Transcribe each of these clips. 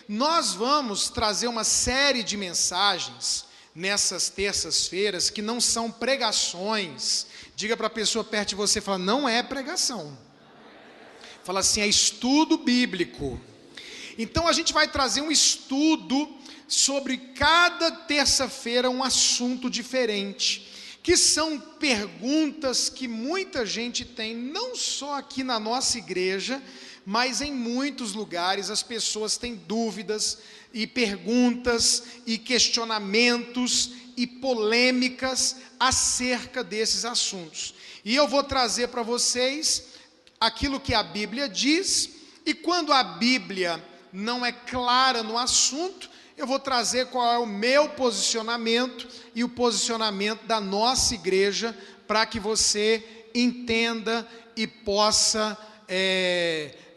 Nós vamos trazer uma série de mensagens nessas terças-feiras que não são pregações. Diga para a pessoa perto de você, fala, não é pregação. Fala assim, é estudo bíblico. Então a gente vai trazer um estudo sobre cada terça-feira um assunto diferente, que são perguntas que muita gente tem, não só aqui na nossa igreja, mas em muitos lugares as pessoas têm dúvidas e perguntas e questionamentos e polêmicas acerca desses assuntos. E eu vou trazer para vocês aquilo que a Bíblia diz, e quando a Bíblia não é clara no assunto, eu vou trazer qual é o meu posicionamento e o posicionamento da nossa igreja, para que você entenda e possa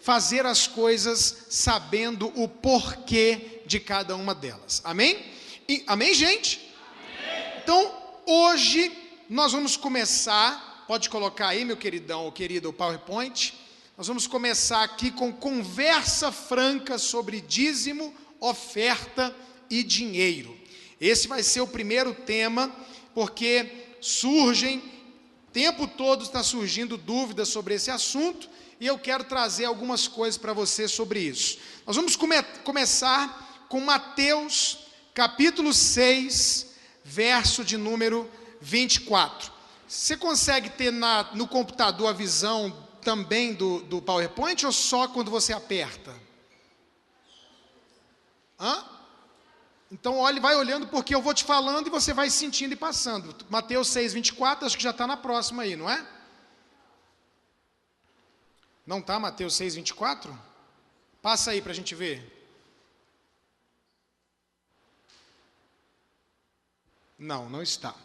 fazer as coisas sabendo o porquê de cada uma delas. Amém? Amém, gente? Amém. Então, hoje nós vamos começar, pode colocar aí, meu queridão ou querida, o PowerPoint. Nós vamos começar aqui com conversa franca sobre dízimo, oferta e dinheiro. Esse vai ser o primeiro tema, porque o tempo todo está surgindo dúvidas sobre esse assunto, e eu quero trazer algumas coisas para você sobre isso. Nós vamos começar com Mateus, capítulo 6, verso de número 24. Você consegue ter no computador a visão também do PowerPoint, ou só quando você aperta? Então vai olhando, porque eu vou te falando e você vai sentindo e passando. Mateus 6, 24, acho que já está na próxima aí, não é? Não está Mateus 6, 24? Passa aí para a gente ver. Não está.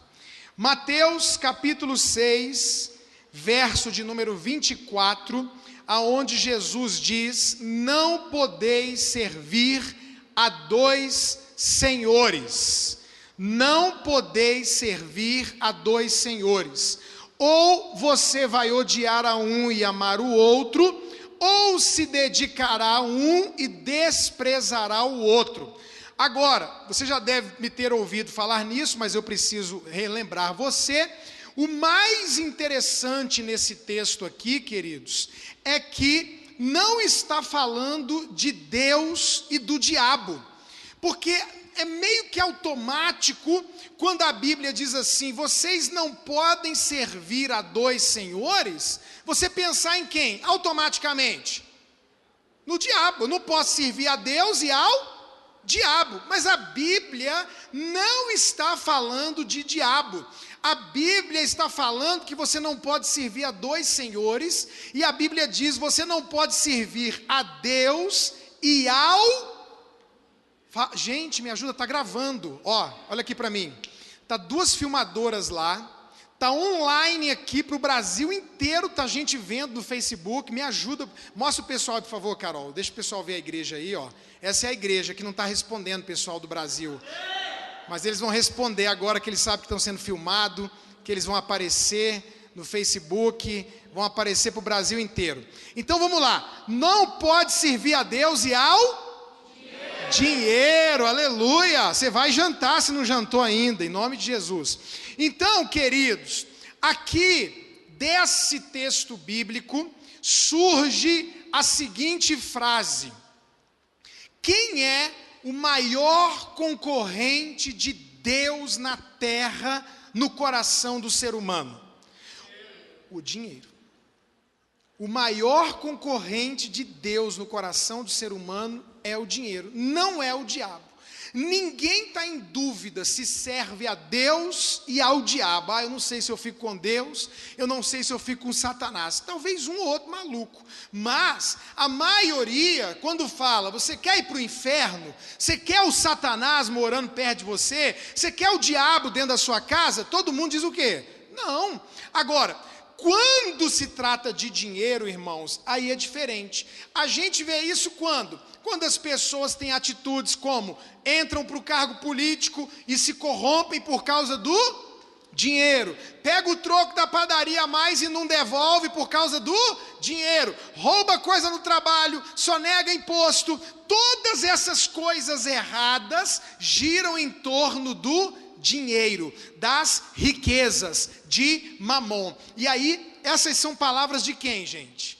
Mateus capítulo 6, verso de número 24, aonde Jesus diz, não podeis servir a dois senhores. Não podeis servir a dois senhores. Ou você vai odiar a um e amar o outro, ou se dedicará a um e desprezará o outro. Agora, você já deve me ter ouvido falar nisso, mas eu preciso relembrar você. O mais interessante nesse texto aqui, queridos, é que não está falando de Deus e do diabo, porque é meio que automático quando a Bíblia diz assim, vocês não podem servir a dois senhores, você pensar em quem? Automaticamente? No diabo. Eu não posso servir a Deus e ao diabo. Mas a Bíblia não está falando de diabo. A Bíblia está falando que você não pode servir a dois senhores, e a Bíblia diz, você não pode servir a Deus e ao... Gente, me ajuda, está gravando, olha aqui para mim, está 2 filmadoras lá, está online aqui para o Brasil inteiro, está gente vendo no Facebook, me ajuda, mostra o pessoal, por favor, Carol, deixa o pessoal ver a igreja aí, essa é a igreja que não está respondendo, pessoal do Brasil, mas eles vão responder agora que eles sabem que estão sendo filmados, que eles vão aparecer no Facebook, vão aparecer para o Brasil inteiro. Então vamos lá, não pode servir a Deus e ao... dinheiro, aleluia, você vai jantar se não jantou ainda, em nome de Jesus. Então, queridos, aqui desse texto bíblico surge a seguinte frase: quem é o maior concorrente de Deus na terra, no coração do ser humano? O dinheiro. O maior concorrente de Deus no coração do ser humano é o dinheiro, não é o diabo. Ninguém está em dúvida se serve a Deus e ao diabo. Eu não sei se eu fico com Deus, eu não sei se eu fico com Satanás. Talvez um ou outro maluco. Mas a maioria, quando fala, você quer ir para o inferno? Você quer o Satanás morando perto de você? Você quer o diabo dentro da sua casa? Todo mundo diz o quê? Não. Agora, quando se trata de dinheiro, irmãos, aí é diferente. A gente vê isso quando? Quando as pessoas têm atitudes como entram para o cargo político e se corrompem por causa do dinheiro. Pega o troco da padaria a mais e não devolve por causa do dinheiro. Rouba coisa no trabalho, sonega imposto. Todas essas coisas erradas giram em torno do dinheiro, das riquezas, de Mamon. E aí, essas são palavras de quem, gente?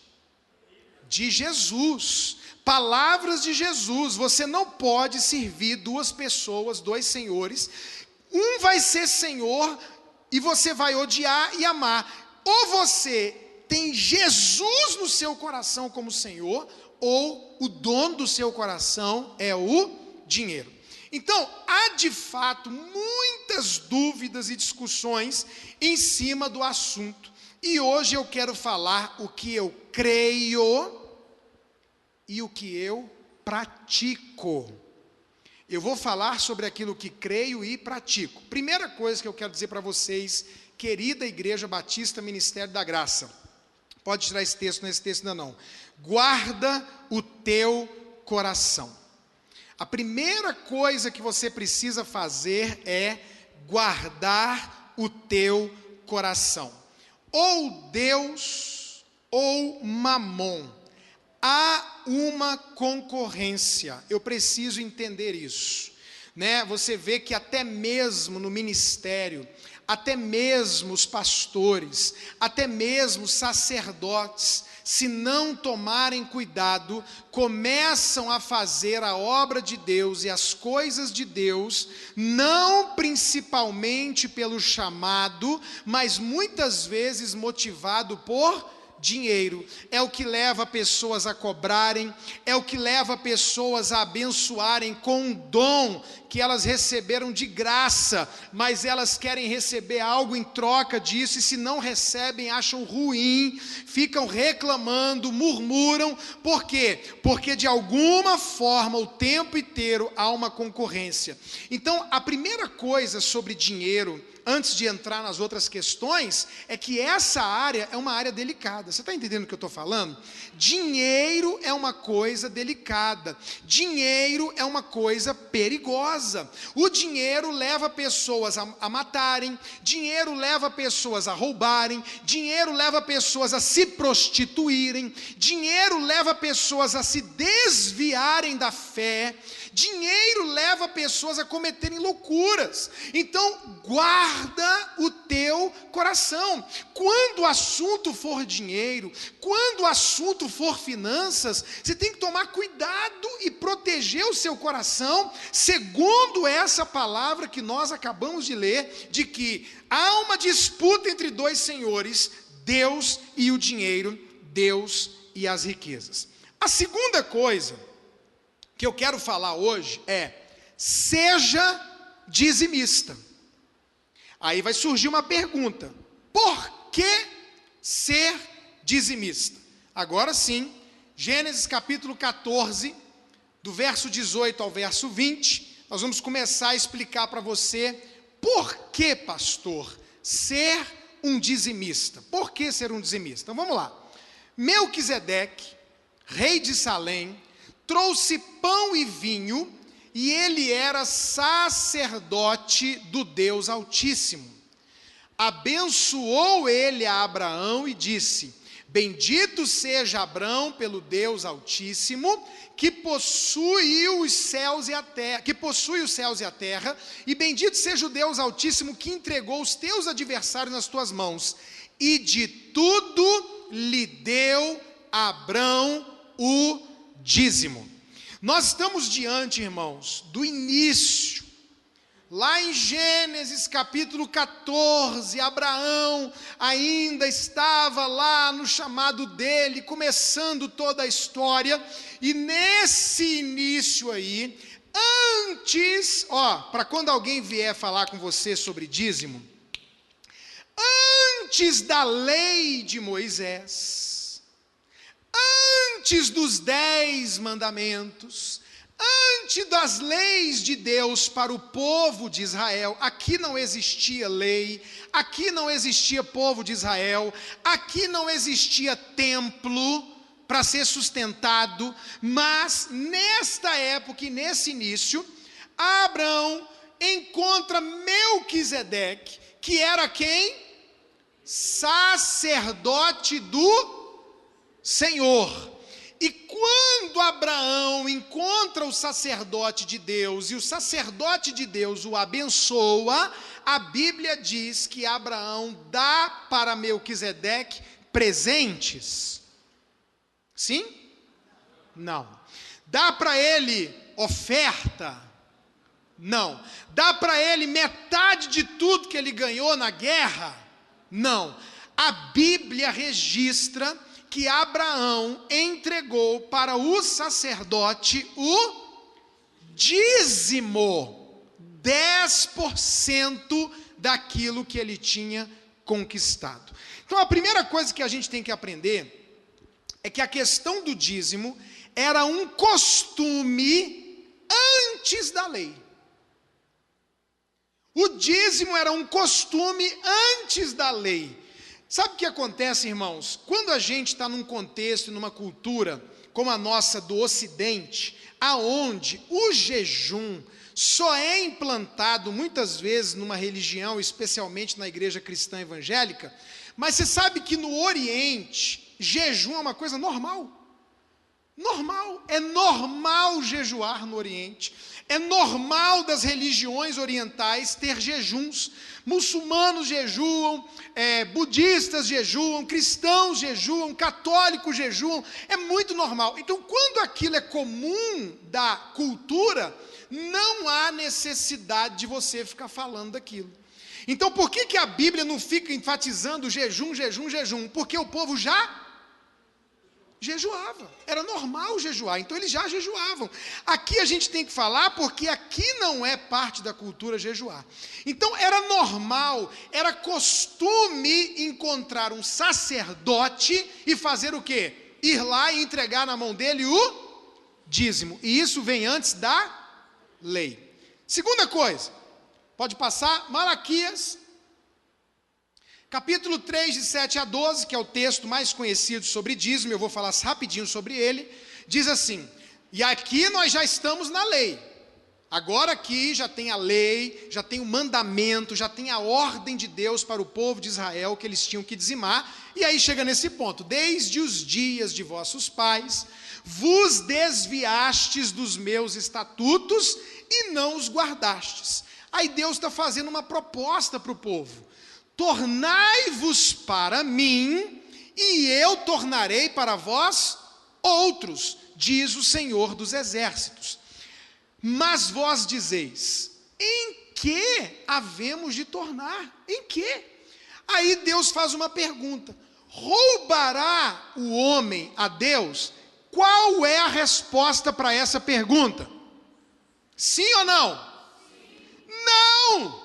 De Jesus. Palavras de Jesus. Você não pode servir duas pessoas, dois senhores. Um vai ser Senhor e você vai odiar e amar. Ou você tem Jesus no seu coração como Senhor, ou o dono do seu coração é o dinheiro. Então, há de fato muitas dúvidas e discussões em cima do assunto. E hoje eu quero falar o que eu creio e o que eu pratico. Eu vou falar sobre aquilo que creio e pratico. Primeira coisa que eu quero dizer para vocês, querida Igreja Batista Ministério da Graça. Pode tirar esse texto, não é esse texto ainda não. Guarda o teu coração. A primeira coisa que você precisa fazer é guardar o teu coração. Ou Deus ou Mamon. Há uma concorrência, eu preciso entender isso, né? Você vê que até mesmo no ministério, até mesmo os pastores, até mesmo os sacerdotes, se não tomarem cuidado, começam a fazer a obra de Deus e as coisas de Deus, não principalmente pelo chamado, mas muitas vezes motivado por dinheiro. É o que leva pessoas a cobrarem, é o que leva pessoas a abençoarem com um dom que elas receberam de graça, mas elas querem receber algo em troca disso, e se não recebem, acham ruim, ficam reclamando, murmuram. Por quê? Porque de alguma forma, o tempo inteiro, há uma concorrência. Então, a primeira coisa sobre dinheiro, antes de entrar nas outras questões, é que essa área é uma área delicada. Você está entendendo o que eu estou falando? Dinheiro é uma coisa delicada. Dinheiro é uma coisa perigosa. O dinheiro leva pessoas a matarem, dinheiro leva pessoas a roubarem, dinheiro leva pessoas a se prostituírem, dinheiro leva pessoas a se desviarem da fé, dinheiro leva pessoas a cometerem loucuras. Então, guarda o teu coração. Quando o assunto for dinheiro, quando o assunto for finanças, você tem que tomar cuidado e proteger o seu coração, segundo essa palavra que nós acabamos de ler, de que há uma disputa entre dois senhores, Deus e o dinheiro, Deus e as riquezas. A segunda coisa que eu quero falar hoje é: seja dizimista. Aí vai surgir uma pergunta: por que ser dizimista? Agora sim, Gênesis capítulo 14, do verso 18 ao verso 20, nós vamos começar a explicar para você por que, pastor, ser um dizimista. Por que ser um dizimista? Então vamos lá. Melquisedeque, rei de Salém, trouxe pão e vinho, e ele era sacerdote do Deus Altíssimo. Abençoou ele a Abraão e disse: bendito seja Abraão pelo Deus Altíssimo, que possui os céus e a terra, e bendito seja o Deus Altíssimo que entregou os teus adversários nas tuas mãos, e de tudo lhe deu Abraão o dízimo. Nós estamos diante, irmãos, do início. Lá em Gênesis capítulo 14, Abraão ainda estava lá no chamado dele, começando toda a história, e nesse início aí, antes, para quando alguém vier falar com você sobre dízimo, antes da lei de Moisés, antes dos 10 mandamentos, antes das leis de Deus para o povo de Israel, aqui não existia lei, aqui não existia povo de Israel, aqui não existia templo para ser sustentado, mas nesta época e nesse início, Abraão encontra Melquisedeque, que era quem? Sacerdote do Senhor. E quando Abraão encontra o sacerdote de Deus, e o sacerdote de Deus o abençoa, a Bíblia diz que Abraão dá para Melquisedeque presentes. Sim? Não. Dá para ele oferta? Não. Dá para ele metade de tudo que ele ganhou na guerra? Não. A Bíblia registra que Abraão entregou para o sacerdote o dízimo, 10% daquilo que ele tinha conquistado. Então a primeira coisa que a gente tem que aprender é que a questão do dízimo era um costume antes da lei. O dízimo era um costume antes da lei. Sabe o que acontece, irmãos? Quando a gente está num contexto, numa cultura como a nossa do Ocidente, aonde o jejum só é implantado muitas vezes numa religião, especialmente na igreja cristã evangélica, mas você sabe que no Oriente, jejum é uma coisa normal. Normal, é normal jejuar no Oriente, é normal das religiões orientais ter jejuns, muçulmanos jejuam, budistas jejuam, cristãos jejuam, católicos jejuam, é muito normal. Então quando aquilo é comum da cultura, não há necessidade de você ficar falando daquilo. Então por que a Bíblia não fica enfatizando jejum, jejum, jejum? Porque o povo já jejuava, era normal jejuar, então eles já jejuavam. Aqui a gente tem que falar porque aqui não é parte da cultura jejuar. Então era normal, era costume encontrar um sacerdote e fazer o quê? Ir lá e entregar na mão dele o dízimo, e isso vem antes da lei. Segunda coisa, pode passar, Malaquias capítulo 3, de 7 a 12, que é o texto mais conhecido sobre dízimo, eu vou falar rapidinho sobre ele, diz assim, e aqui nós já estamos na lei, agora aqui já tem a lei, já tem o mandamento, já tem a ordem de Deus para o povo de Israel, que eles tinham que dizimar, e aí chega nesse ponto, desde os dias de vossos pais, vos desviastes dos meus estatutos, e não os guardastes. Aí Deus está fazendo uma proposta para o povo, tornai-vos para mim, e eu tornarei para vós outros, diz o Senhor dos Exércitos. Mas vós dizeis, em que havemos de tornar? Em que? Aí Deus faz uma pergunta, roubará o homem a Deus? Qual é a resposta para essa pergunta? Sim ou não? Sim. Não!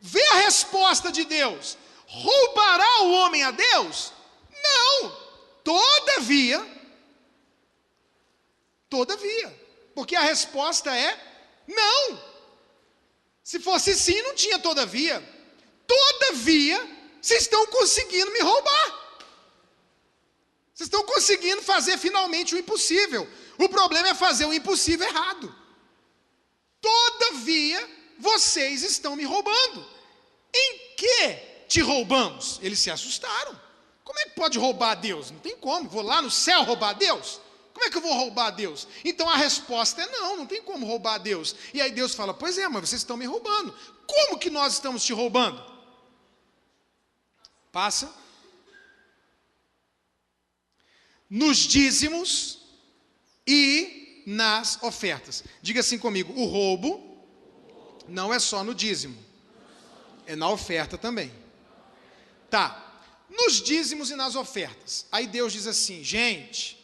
Vê a resposta de Deus, roubará o homem a Deus? Não, todavia, porque a resposta é não. Se fosse sim, não tinha todavia, vocês estão conseguindo me roubar, vocês estão conseguindo fazer finalmente o impossível, o problema é fazer o impossível errado, todavia, vocês estão me roubando. Em que te roubamos? Eles se assustaram. Como é que pode roubar a Deus? Não tem como, vou lá no céu roubar a Deus? Como é que eu vou roubar a Deus? Então a resposta é não tem como roubar a Deus. E aí Deus fala, pois é, mas vocês estão me roubando. Como que nós estamos te roubando? Passa. Nos dízimos e nas ofertas. Diga assim comigo, o roubo não é só no dízimo. É na oferta também. Tá. Nos dízimos e nas ofertas. Aí Deus diz assim, gente,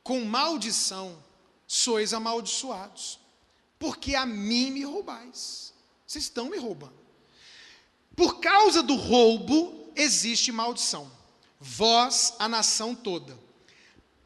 com maldição sois amaldiçoados, porque a mim me roubais. Vocês estão me roubando. Por causa do roubo, existe maldição. Vós, a nação toda,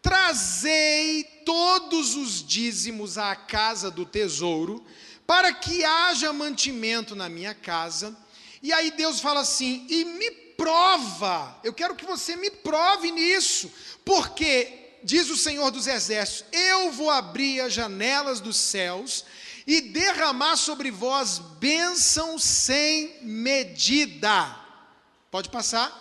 trazei todos os dízimos à casa do tesouro, para que haja mantimento na minha casa. E aí Deus fala assim, e me prova, eu quero que você me prove nisso, porque, diz o Senhor dos Exércitos, eu vou abrir as janelas dos céus, e derramar sobre vós bênção sem medida. Pode passar.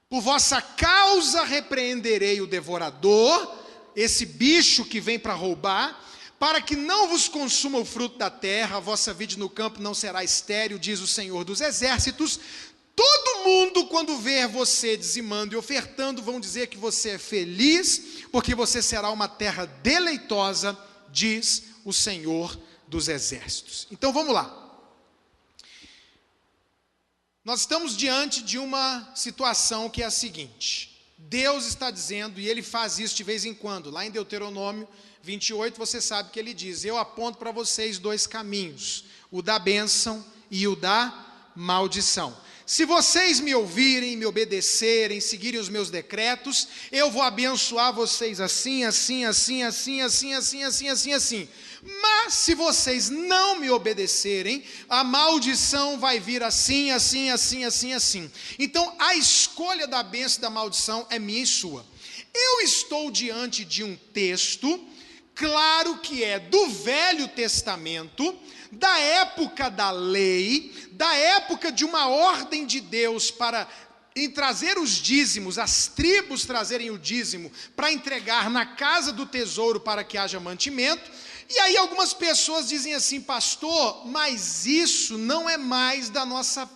Por vossa causa repreenderei o devorador, esse bicho que vem para roubar, para que não vos consuma o fruto da terra, a vossa vide no campo não será estéril, diz o Senhor dos Exércitos. Todo mundo, quando ver você dizimando e ofertando, vão dizer que você é feliz, porque você será uma terra deleitosa, diz o Senhor dos Exércitos. Então vamos lá. Nós estamos diante de uma situação que é a seguinte: Deus está dizendo, e Ele faz isso de vez em quando, lá em Deuteronômio 28, você sabe que Ele diz: eu aponto para vocês dois caminhos, o da bênção e o da maldição. Se vocês me ouvirem, me obedecerem, seguirem os meus decretos, eu vou abençoar vocês assim, assim, assim, assim, assim, assim, assim, assim, assim. Mas se vocês não me obedecerem, a maldição vai vir assim, assim, assim, assim, assim. Então a escolha da bênção e da maldição é minha e sua. Eu estou diante de um texto, claro que é do Velho Testamento, da época da lei, da época de uma ordem de Deus em trazer os dízimos, as tribos trazerem o dízimo para entregar na casa do tesouro para que haja mantimento. E aí algumas pessoas dizem assim: pastor, mas isso não é mais da nossa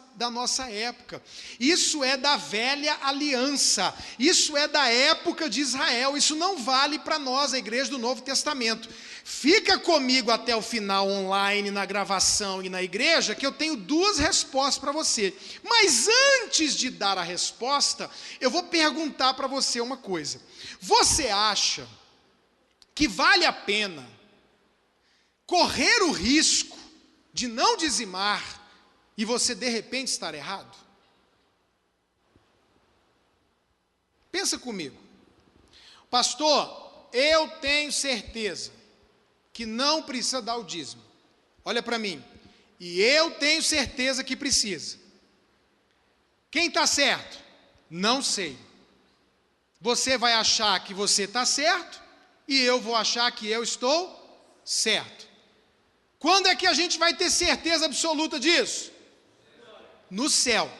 época, isso é da velha aliança, isso é da época de Israel, isso não vale para nós, a igreja do Novo Testamento. Fica comigo até o final online, na gravação e na igreja, que eu tenho duas respostas para você. Mas antes de dar a resposta, eu vou perguntar para você uma coisa: você acha que vale a pena correr o risco de não dizimar e você de repente estar errado? Pensa comigo. Pastor, eu tenho certeza que não precisa dar o dízimo. Olha para mim. E eu tenho certeza que precisa. Quem está certo? Não sei. Você vai achar que você está certo e eu vou achar que eu estou certo. Quando é que a gente vai ter certeza absoluta disso? No céu.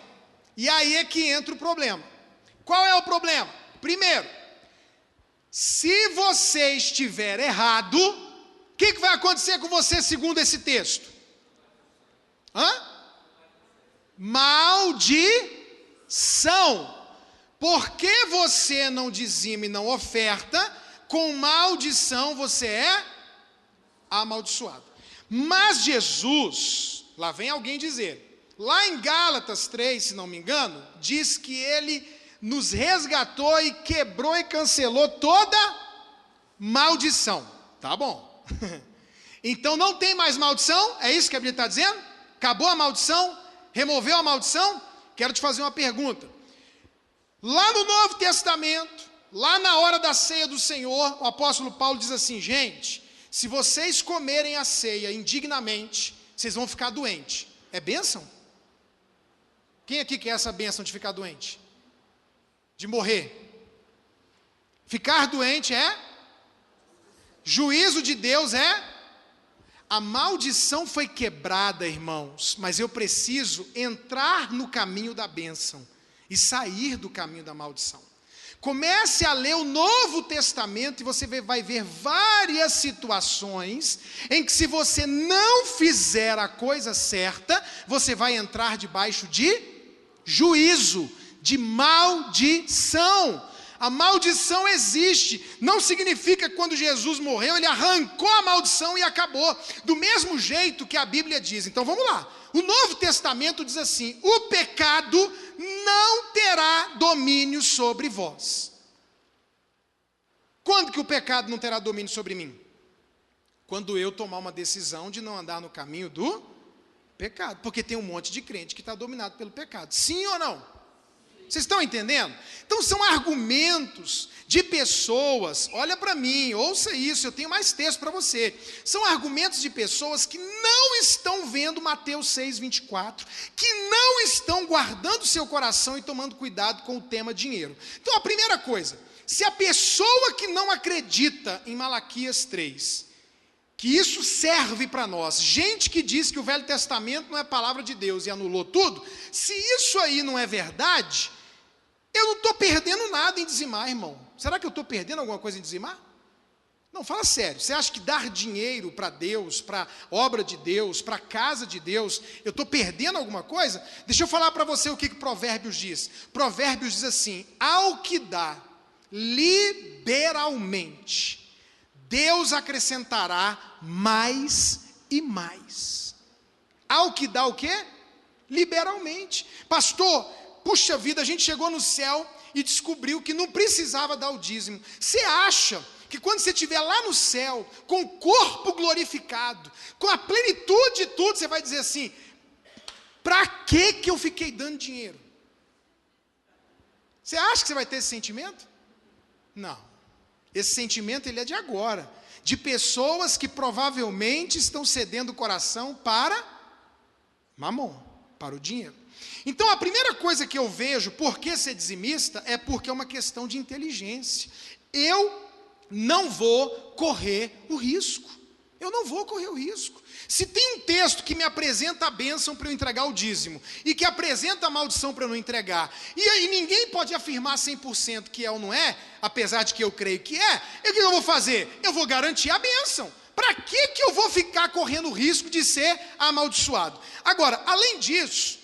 E aí é que entra o problema. Qual é o problema? Primeiro, se você estiver errado, o que vai acontecer com você segundo esse texto? Maldição. Porque você não dizima e não oferta, com maldição você é amaldiçoado. Mas Jesus, lá vem alguém dizer, lá em Gálatas 3, se não me engano, diz que Ele nos resgatou e quebrou e cancelou toda maldição. Tá bom. Então não tem mais maldição? É isso que a Bíblia está dizendo? Acabou a maldição? Removeu a maldição? Quero te fazer uma pergunta. Lá no Novo Testamento, lá na hora da ceia do Senhor, o apóstolo Paulo diz assim: gente, se vocês comerem a ceia indignamente, vocês vão ficar doentes. É bênção? Quem aqui quer essa bênção de ficar doente? De morrer? Ficar doente é? Juízo de Deus é? A maldição foi quebrada, irmãos, mas eu preciso entrar no caminho da bênção e sair do caminho da maldição. Comece a ler o Novo Testamento e você vai ver várias situações em que, se você não fizer a coisa certa, você vai entrar debaixo de juízo, de maldição. A maldição existe, não significa que quando Jesus morreu, Ele arrancou a maldição e acabou, do mesmo jeito que a Bíblia diz. Então vamos lá, o Novo Testamento diz assim: o pecado não terá domínio sobre vós. Quando que o pecado não terá domínio sobre mim? Quando eu tomar uma decisão de não andar no caminho do pecado, porque tem um monte de crente que está dominado pelo pecado, sim ou não? Vocês estão entendendo? Então são argumentos de pessoas, olha para mim, ouça isso, eu tenho mais texto para você. São argumentos de pessoas que não estão vendo Mateus 6:24, que não estão guardando seu coração e tomando cuidado com o tema dinheiro. Então a primeira coisa, se a pessoa que não acredita em Malaquias 3, que isso serve para nós. Gente que diz que o Velho Testamento não é palavra de Deus e anulou tudo, se isso aí não é verdade, eu não estou perdendo nada em dizimar, irmão. Será que eu estou perdendo alguma coisa em dizimar? Não, fala sério. Você acha que dar dinheiro para Deus, para obra de Deus, para a casa de Deus, eu estou perdendo alguma coisa? Deixa eu falar para você o que Provérbios diz. Provérbios diz assim: ao que dá liberalmente, Deus acrescentará mais e mais. Ao que dá o quê? Liberalmente. Pastor, puxa vida, a gente chegou no céu e descobriu que não precisava dar o dízimo. Você acha que quando você estiver lá no céu, com o corpo glorificado, com a plenitude de tudo, você vai dizer assim: para que eu fiquei dando dinheiro? Você acha que você vai ter esse sentimento? Não. Esse sentimento ele é de agora, de pessoas que provavelmente estão cedendo o coração para mamon, para o dinheiro. Então a primeira coisa que eu vejo, por que ser dizimista, é porque é uma questão de inteligência. Eu não vou correr o risco. Eu não vou correr o risco. Se tem um texto que me apresenta a bênção para eu entregar o dízimo, e que apresenta a maldição para eu não entregar, e aí ninguém pode afirmar 100% que é ou não é, apesar de que eu creio que é, o que eu vou fazer? Eu vou garantir a bênção. Para que eu vou ficar correndo o risco de ser amaldiçoado? Agora, além disso,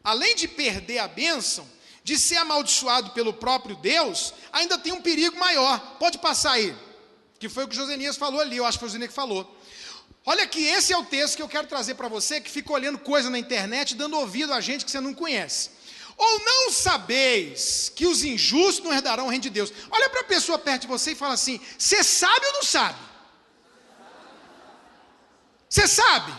além de perder a bênção, de ser amaldiçoado pelo próprio Deus, ainda tem um perigo maior. Pode passar aí, que foi o que o Josenias falou ali, eu acho que foi o Josenias que falou. Olha que esse é o texto que eu quero trazer para você, que fica olhando coisa na internet, dando ouvido a gente que você não conhece. Ou não sabeis que os injustos não herdarão o reino de Deus? Olha para a pessoa perto de você e fala assim: você sabe ou não sabe? Você sabe?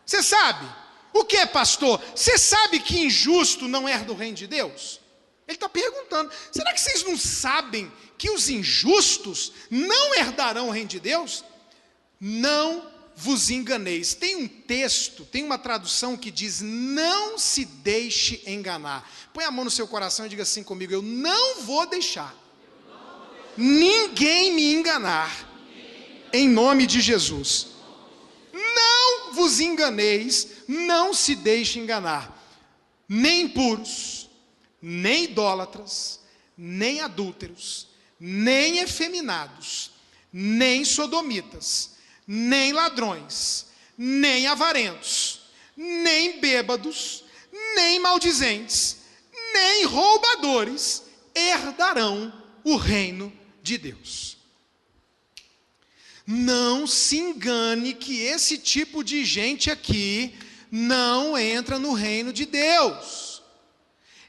Você sabe? O que, pastor? Você sabe que injusto não herda o reino de Deus? Ele está perguntando: será que vocês não sabem que os injustos não herdarão o reino de Deus? Não vos enganeis. Tem um texto, tem uma tradução que diz: não se deixe enganar. Põe a mão no seu coração e diga assim comigo: eu não vou deixar ninguém me enganar, em nome de Jesus. Não vos enganeis, não se deixe enganar, nem impuros, nem idólatras, nem adúlteros, nem efeminados, nem sodomitas, nem ladrões, nem avarentos, nem bêbados, nem maldizentes, nem roubadores herdarão o reino de Deus. Não se engane que esse tipo de gente aqui não entra no reino de Deus.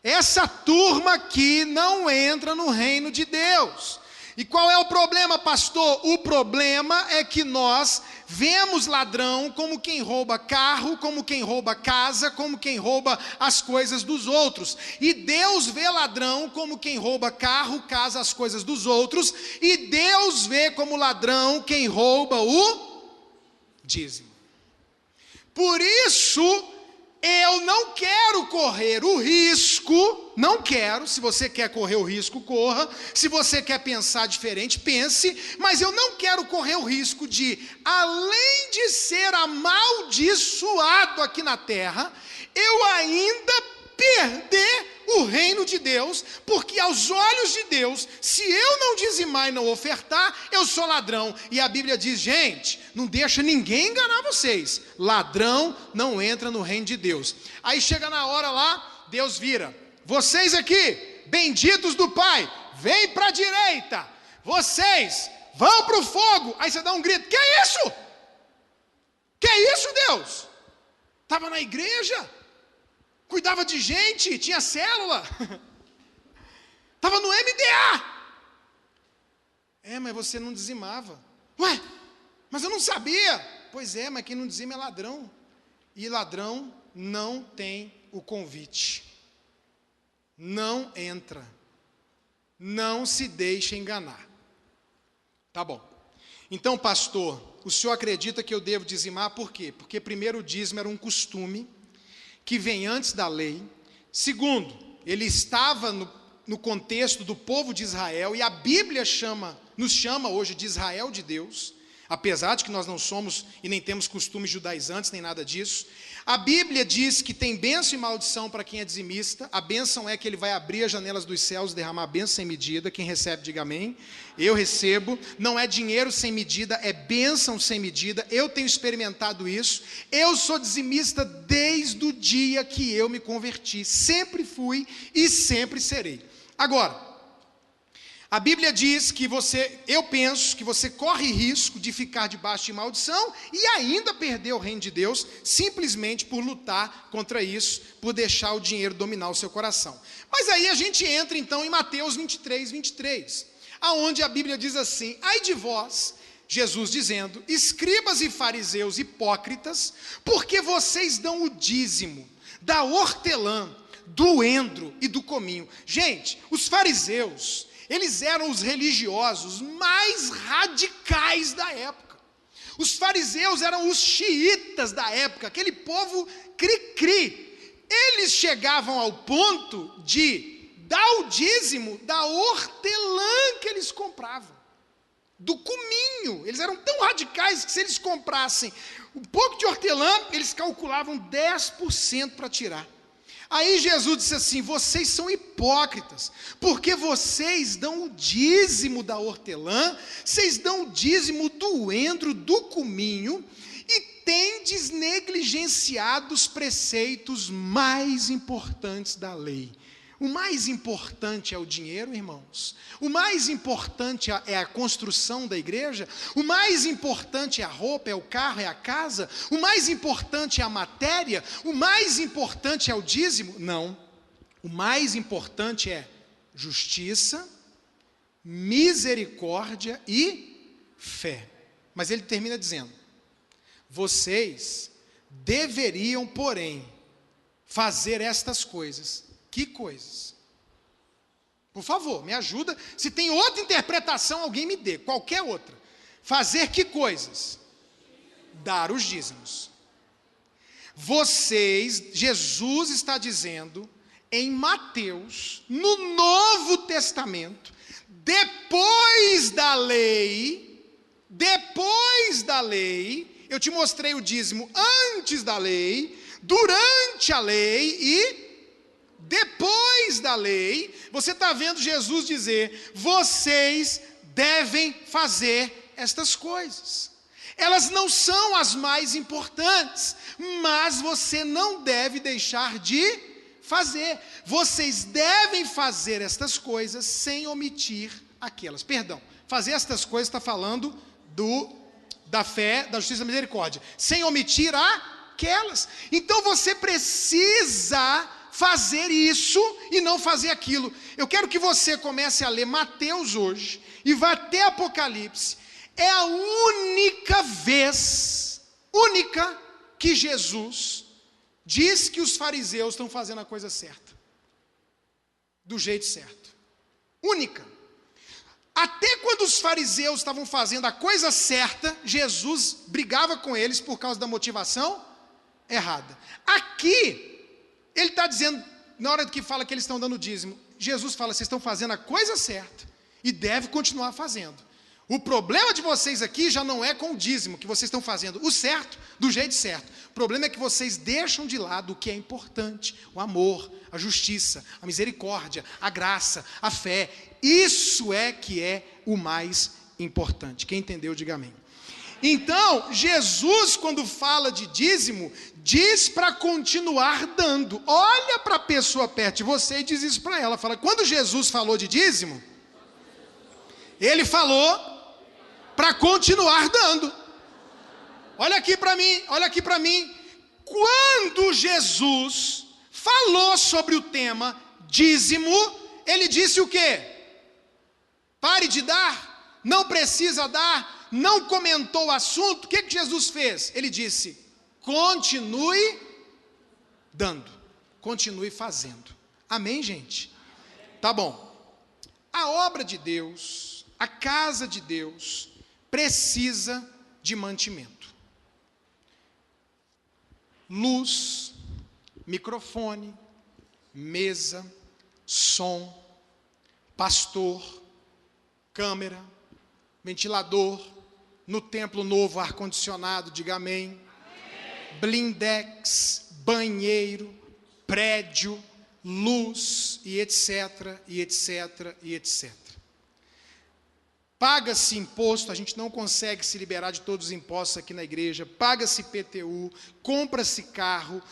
Essa turma aqui não entra no reino de Deus. E qual é o problema, pastor? O problema é que nós vemos ladrão como quem rouba carro, como quem rouba casa, como quem rouba as coisas dos outros. E Deus vê ladrão como quem rouba carro, casa, as coisas dos outros. E Deus vê como ladrão quem rouba o dízimo. Por isso, eu não quero correr o risco, não quero. Se você quer correr o risco, corra. Se você quer pensar diferente, pense. Mas eu não quero correr o risco de, além de ser amaldiçoado aqui na terra, eu ainda perder o reino de Deus, porque aos olhos de Deus, se eu não dizimar e não ofertar, eu sou ladrão. E a Bíblia diz: gente, não deixa ninguém enganar vocês, ladrão não entra no reino de Deus. Aí chega na hora lá, Deus vira: vocês aqui, benditos do Pai, vem para a direita, vocês vão para o fogo. Aí você dá um grito: que é isso? Que é isso, Deus? Estava na igreja, cuidava de gente, tinha célula, estava no MDA. Mas você não dizimava. Ué, mas eu não sabia. Pois é, mas quem não dizima é ladrão. E ladrão não tem o convite. Não entra. Não se deixe enganar. Tá bom. Então, pastor, o senhor acredita que eu devo dizimar? Por quê? Porque primeiro o dízimo era um costume que vem antes da lei. Segundo, ele estava no contexto do povo de Israel, e a Bíblia nos chama hoje de Israel de Deus. apesar de que nós não somos e nem temos costumes judaizantes, nem nada disso. A Bíblia diz que tem bênção e maldição para quem é dizimista. A bênção é que ele vai abrir as janelas dos céus e derramar bênção sem medida. Quem recebe, diga amém. Eu recebo. Não é dinheiro sem medida, é bênção sem medida. Eu tenho experimentado isso. Eu sou dizimista desde o dia que eu me converti. Sempre fui e sempre serei. Agora, a Bíblia diz que eu penso que você corre risco de ficar debaixo de maldição e ainda perder o reino de Deus, simplesmente por lutar contra isso, por deixar o dinheiro dominar o seu coração. Mas aí a gente entra então em Mateus 23, aonde a Bíblia diz assim: ai de vós, Jesus dizendo, escribas e fariseus hipócritas, porque vocês dão o dízimo da hortelã, do endro e do cominho. Gente, os fariseus, eles eram os religiosos mais radicais da época. Os fariseus eram os xiitas da época, aquele povo cri-cri. Eles chegavam ao ponto de dar o dízimo da hortelã que eles compravam, do cominho. Eles eram tão radicais que se eles comprassem um pouco de hortelã, eles calculavam 10% para tirar. Aí Jesus disse assim: vocês são hipócritas, porque vocês dão o dízimo da hortelã, vocês dão o dízimo do endro, do cominho, e tendes negligenciado os preceitos mais importantes da lei. O mais importante é o dinheiro, irmãos. O mais importante é a construção da igreja. O mais importante é a roupa, é o carro, é a casa. O mais importante é a matéria. O mais importante é o dízimo? Não. O mais importante é justiça, misericórdia e fé. Mas ele termina dizendo: vocês deveriam, porém, fazer estas coisas. Que coisas? Por favor, me ajuda. Se tem outra interpretação, alguém me dê. Qualquer outra. Fazer que coisas? Dar os dízimos. Vocês, Jesus está dizendo em Mateus, no Novo Testamento, depois da lei, eu te mostrei o dízimo antes da lei, durante a lei e depois da lei. Você está vendo Jesus dizer: vocês devem fazer estas coisas. Elas não são as mais importantes, mas você não deve deixar de fazer. Vocês devem fazer estas coisas sem omitir aquelas. Perdão, fazer estas coisas está falando da fé, da justiça e da misericórdia, sem omitir aquelas. Então você precisa fazer isso e não fazer aquilo. Eu quero que você comece a ler Mateus hoje e vá até Apocalipse. É a única vez, que Jesus diz que os fariseus estão fazendo a coisa certa, do jeito certo. Única. Até quando os fariseus estavam fazendo a coisa certa, Jesus brigava com eles por causa da motivação errada. Aqui ele está dizendo, na hora que fala que eles estão dando dízimo, Jesus fala: vocês estão fazendo a coisa certa e deve continuar fazendo. O problema de vocês aqui já não é com o dízimo, que vocês estão fazendo o certo, do jeito certo. O problema é que vocês deixam de lado o que é importante: o amor, a justiça, a misericórdia, a graça, a fé. Isso é que é o mais importante. Quem entendeu, diga amém. Então, Jesus, quando fala de dízimo, diz para continuar dando. Olha para a pessoa perto de você e diz isso para ela. Fala: quando Jesus falou de dízimo, ele falou para continuar dando. Olha aqui para mim. Quando Jesus falou sobre o tema dízimo, ele disse o quê? Pare de dar, não precisa dar, não comentou o assunto. O que Jesus fez? Ele disse: continue dando, continue fazendo. Amém, gente? Tá bom. A obra de Deus, a casa de Deus, precisa de mantimento. Luz, microfone, mesa, som, pastor, câmera, ventilador, No templo novo, ar-condicionado, diga amém. Blindex, banheiro, prédio, luz, e etc, e etc, e etc. Paga-se imposto, a gente não consegue se liberar de todos os impostos aqui na igreja, paga-se IPTU, compra-se carro,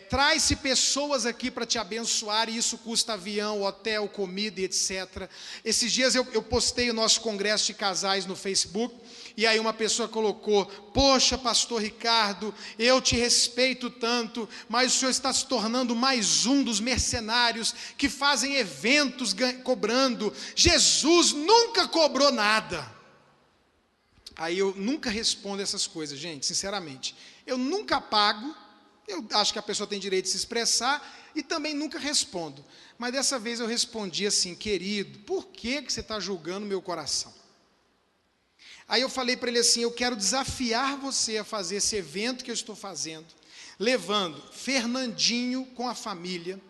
traz-se pessoas aqui para te abençoar, e isso custa avião, hotel, comida e etc. Esses dias eu postei o nosso congresso de casais no Facebook, e aí uma pessoa colocou: poxa, pastor Ricardo, eu te respeito tanto, mas o senhor está se tornando mais um dos mercenários que fazem eventos cobrando. Jesus nunca cobrou nada. Aí eu nunca respondo essas coisas, gente, sinceramente. Eu nunca pago, eu acho que a pessoa tem direito de se expressar, e também nunca respondo. Mas dessa vez eu respondi assim: querido, por que você está julgando meu coração? Aí eu falei para ele assim: eu quero desafiar você a fazer esse evento que eu estou fazendo, levando Fernandinho com a família,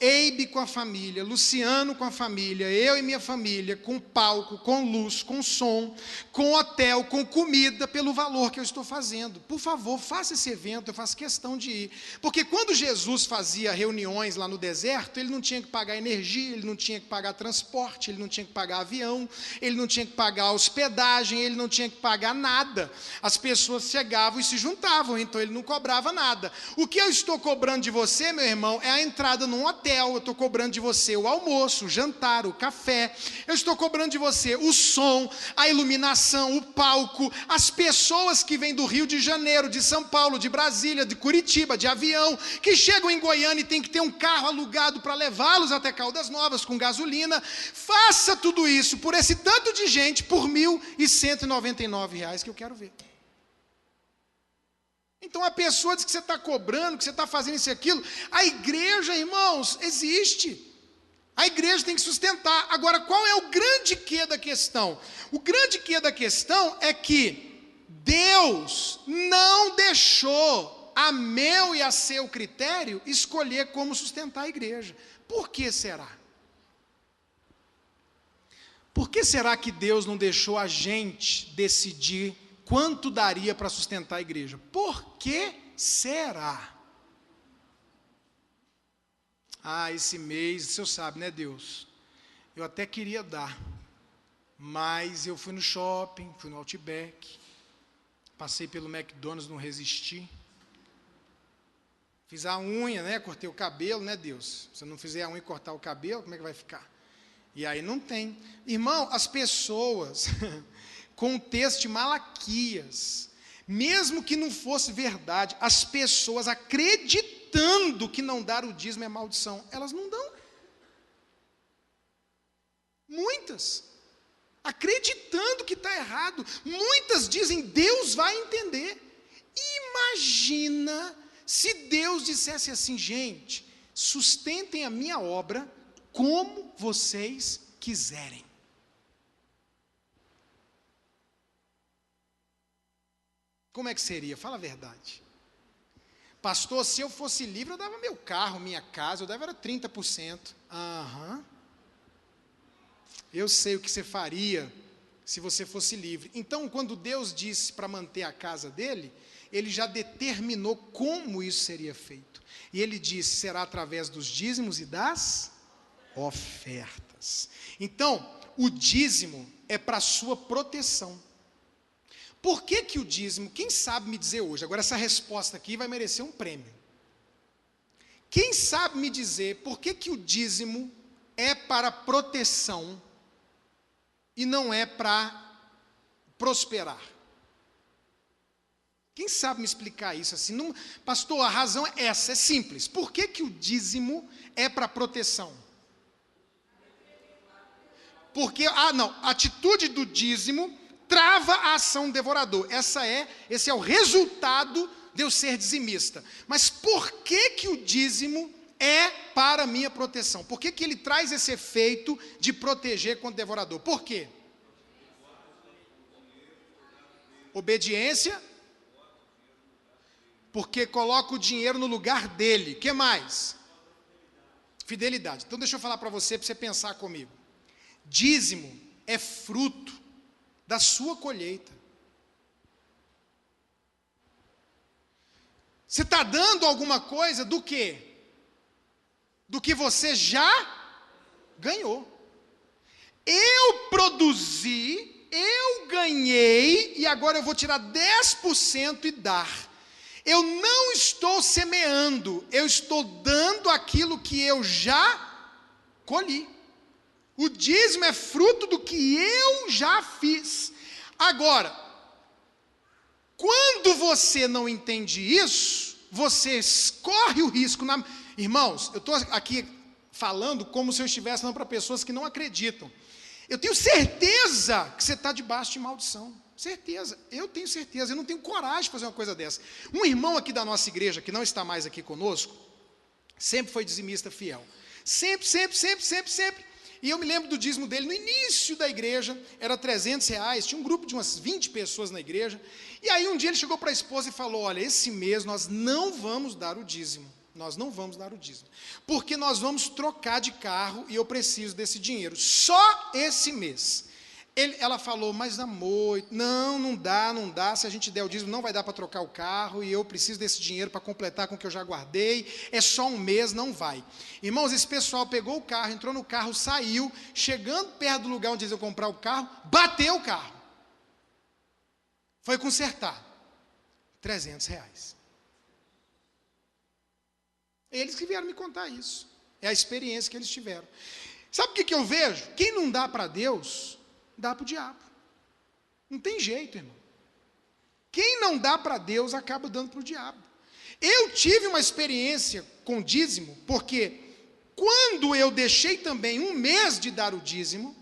Eibe com a família, Luciano com a família, eu e minha família, com palco, com luz, com som, com hotel, com comida, pelo valor que eu estou fazendo. Por favor, faça esse evento, eu faço questão de ir. Porque quando Jesus fazia reuniões lá no deserto, ele não tinha que pagar energia, ele não tinha que pagar transporte, ele não tinha que pagar avião, ele não tinha que pagar hospedagem, ele não tinha que pagar nada. As pessoas chegavam e se juntavam, então ele não cobrava nada. O que eu estou cobrando de você, meu irmão, é a entrada num hotel. Eu estou cobrando de você o almoço, o jantar, o café. Eu estou cobrando de você o som, a iluminação, o palco, as pessoas que vêm do Rio de Janeiro, de São Paulo, de Brasília, de Curitiba, de avião, que chegam em Goiânia e tem que ter um carro alugado para levá-los até Caldas Novas com gasolina. Faça tudo isso por esse tanto de gente por R$ 1.199 que eu quero ver. Então a pessoa diz que você está cobrando, que você está fazendo isso e aquilo. A igreja, irmãos, existe. A igreja tem que sustentar. Agora, qual é o grande quê da questão? O grande quê da questão é que Deus não deixou a meu e a seu critério escolher como sustentar a igreja. Por que será? Por que será que Deus não deixou a gente decidir quanto daria para sustentar a igreja? Por que será? Esse mês, o senhor sabe, né, Deus? Eu até queria dar, mas eu fui no shopping, fui no Outback, passei pelo McDonald's, não resisti. Fiz a unha, né, cortei o cabelo, né, Deus? Se eu não fizer a unha e cortar o cabelo, como é que vai ficar? E aí não tem. Irmão, as pessoas... com o texto de Malaquias, mesmo que não fosse verdade, as pessoas acreditando que não dar o dízimo é maldição, elas não dão. Muitas, acreditando que está errado, muitas dizem: Deus vai entender. Imagina se Deus dissesse assim: gente, sustentem a minha obra como vocês quiserem. Como é que seria? Fala a verdade. Pastor, se eu fosse livre, eu dava meu carro, minha casa, eu dava era 30%. Eu sei o que você faria se você fosse livre. Então, quando Deus disse para manter a casa dele, ele já determinou como isso seria feito. E ele disse: será através dos dízimos e das ofertas. Então, o dízimo é para a sua proteção. Por que que o dízimo, quem sabe me dizer hoje, agora essa resposta aqui vai merecer um prêmio. Quem sabe me dizer por que que o dízimo é para proteção e não é para prosperar? Quem sabe me explicar isso assim? Não, pastor, a razão é essa, é simples. Por que que o dízimo é para proteção? Porque, a atitude do dízimo trava a ação do devorador. Esse é o resultado de eu ser dizimista. Mas por que que o dízimo é para a minha proteção? Por que que ele traz esse efeito de proteger contra o devorador? Por quê? Obediência. Porque coloca o dinheiro no lugar dele. O que mais? Fidelidade. Então deixa eu falar para você pensar comigo. Dízimo é fruto da sua colheita. Você está dando alguma coisa do quê? Do que você já ganhou. Eu produzi, eu ganhei, e agora eu vou tirar 10% e dar. Eu não estou semeando, eu estou dando aquilo que eu já colhi. O dízimo é fruto do que eu já fiz. Agora, quando você não entende isso, você corre o risco. Irmãos, eu estou aqui falando como se eu estivesse falando para pessoas que não acreditam. Eu tenho certeza que você está debaixo de maldição. Certeza, eu tenho certeza. Eu não tenho coragem de fazer uma coisa dessa. Um irmão aqui da nossa igreja, que não está mais aqui conosco, sempre foi dizimista fiel. Sempre. E eu me lembro do dízimo dele no início da igreja, era R$300, tinha um grupo de umas 20 pessoas na igreja, e aí um dia ele chegou para a esposa e falou, olha, esse mês nós não vamos dar o dízimo, porque nós vamos trocar de carro e eu preciso desse dinheiro, só esse mês. Ela falou, mas amor, não dá, se a gente der o dízimo não vai dar para trocar o carro, e eu preciso desse dinheiro para completar com o que eu já guardei, é só um mês, não vai. Irmãos, esse pessoal pegou o carro, entrou no carro, saiu, chegando perto do lugar onde eles iam comprar o carro, bateu o carro. Foi consertar, R$300. Eles que vieram me contar isso, é a experiência que eles tiveram. Sabe o que eu vejo? Quem não dá para Deus, dá para o diabo. Não tem jeito, irmão. Quem não dá para Deus, acaba dando para o diabo. Eu tive uma experiência com dízimo, porque quando eu deixei também um mês de dar o dízimo,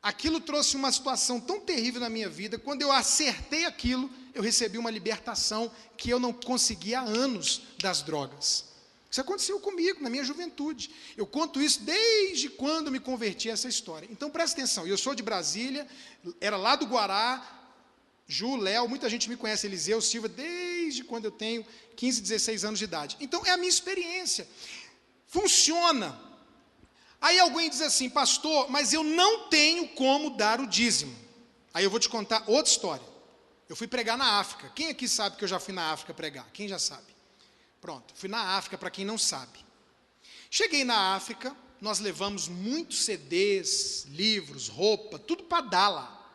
aquilo trouxe uma situação tão terrível na minha vida. Quando eu acertei aquilo, eu recebi uma libertação que eu não conseguia há anos das drogas. Isso aconteceu comigo, na minha juventude. Eu conto isso desde quando me converti a essa história. Então, presta atenção, eu sou de Brasília, era lá do Guará, Ju, Léo, muita gente me conhece, Eliseu, Silva, desde quando eu tenho 15, 16 anos de idade. Então, é a minha experiência. Funciona. Aí alguém diz assim, pastor, mas eu não tenho como dar o dízimo. Aí eu vou te contar outra história. Eu fui pregar na África. Quem aqui sabe que eu já fui na África pregar? Quem já sabe? Pronto, fui na África, para quem não sabe. Cheguei na África, nós levamos muitos CDs, livros, roupa, tudo para dar lá.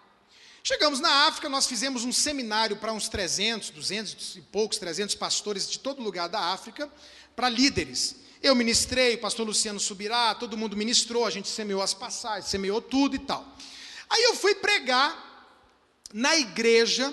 Chegamos na África, nós fizemos um seminário para uns 200 e poucos, 300 pastores de todo lugar da África, para líderes. Eu ministrei, o pastor Luciano Subirá, todo mundo ministrou, a gente semeou as passagens, semeou tudo e tal. Aí eu fui pregar na igreja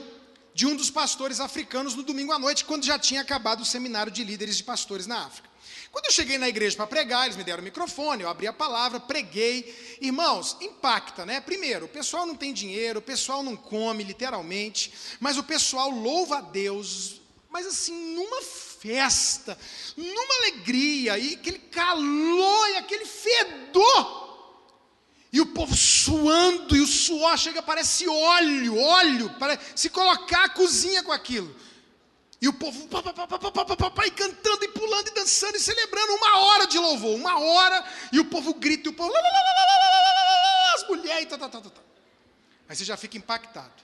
de um dos pastores africanos no domingo à noite, quando já tinha acabado o seminário de líderes de pastores na África. Quando eu cheguei na igreja para pregar, eles me deram o microfone, eu abri a palavra, preguei. Irmãos, impacta, né? Primeiro, o pessoal não tem dinheiro, o pessoal não come, literalmente, mas o pessoal louva a Deus, mas assim, numa festa, numa alegria, e aquele calor e aquele fedor. E o povo suando, e o suor chega, parece óleo, se colocar a cozinha com aquilo. E o povo, e cantando, e pulando, e dançando, e celebrando 1 hora de louvor, 1 hora, e o povo grita, e o povo, as mulheres, Aí você já fica impactado.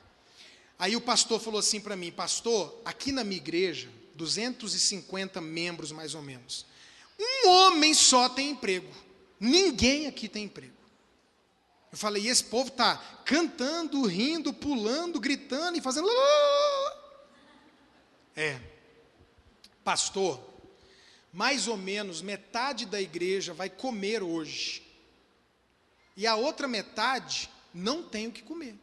Aí o pastor falou assim para mim, pastor, aqui na minha igreja, 250 membros mais ou menos, um homem só tem emprego, ninguém aqui tem emprego. Eu falei, e esse povo está cantando, rindo, pulando, gritando e fazendo... Pastor, mais ou menos metade da igreja vai comer hoje. E a outra metade não tem o que comer.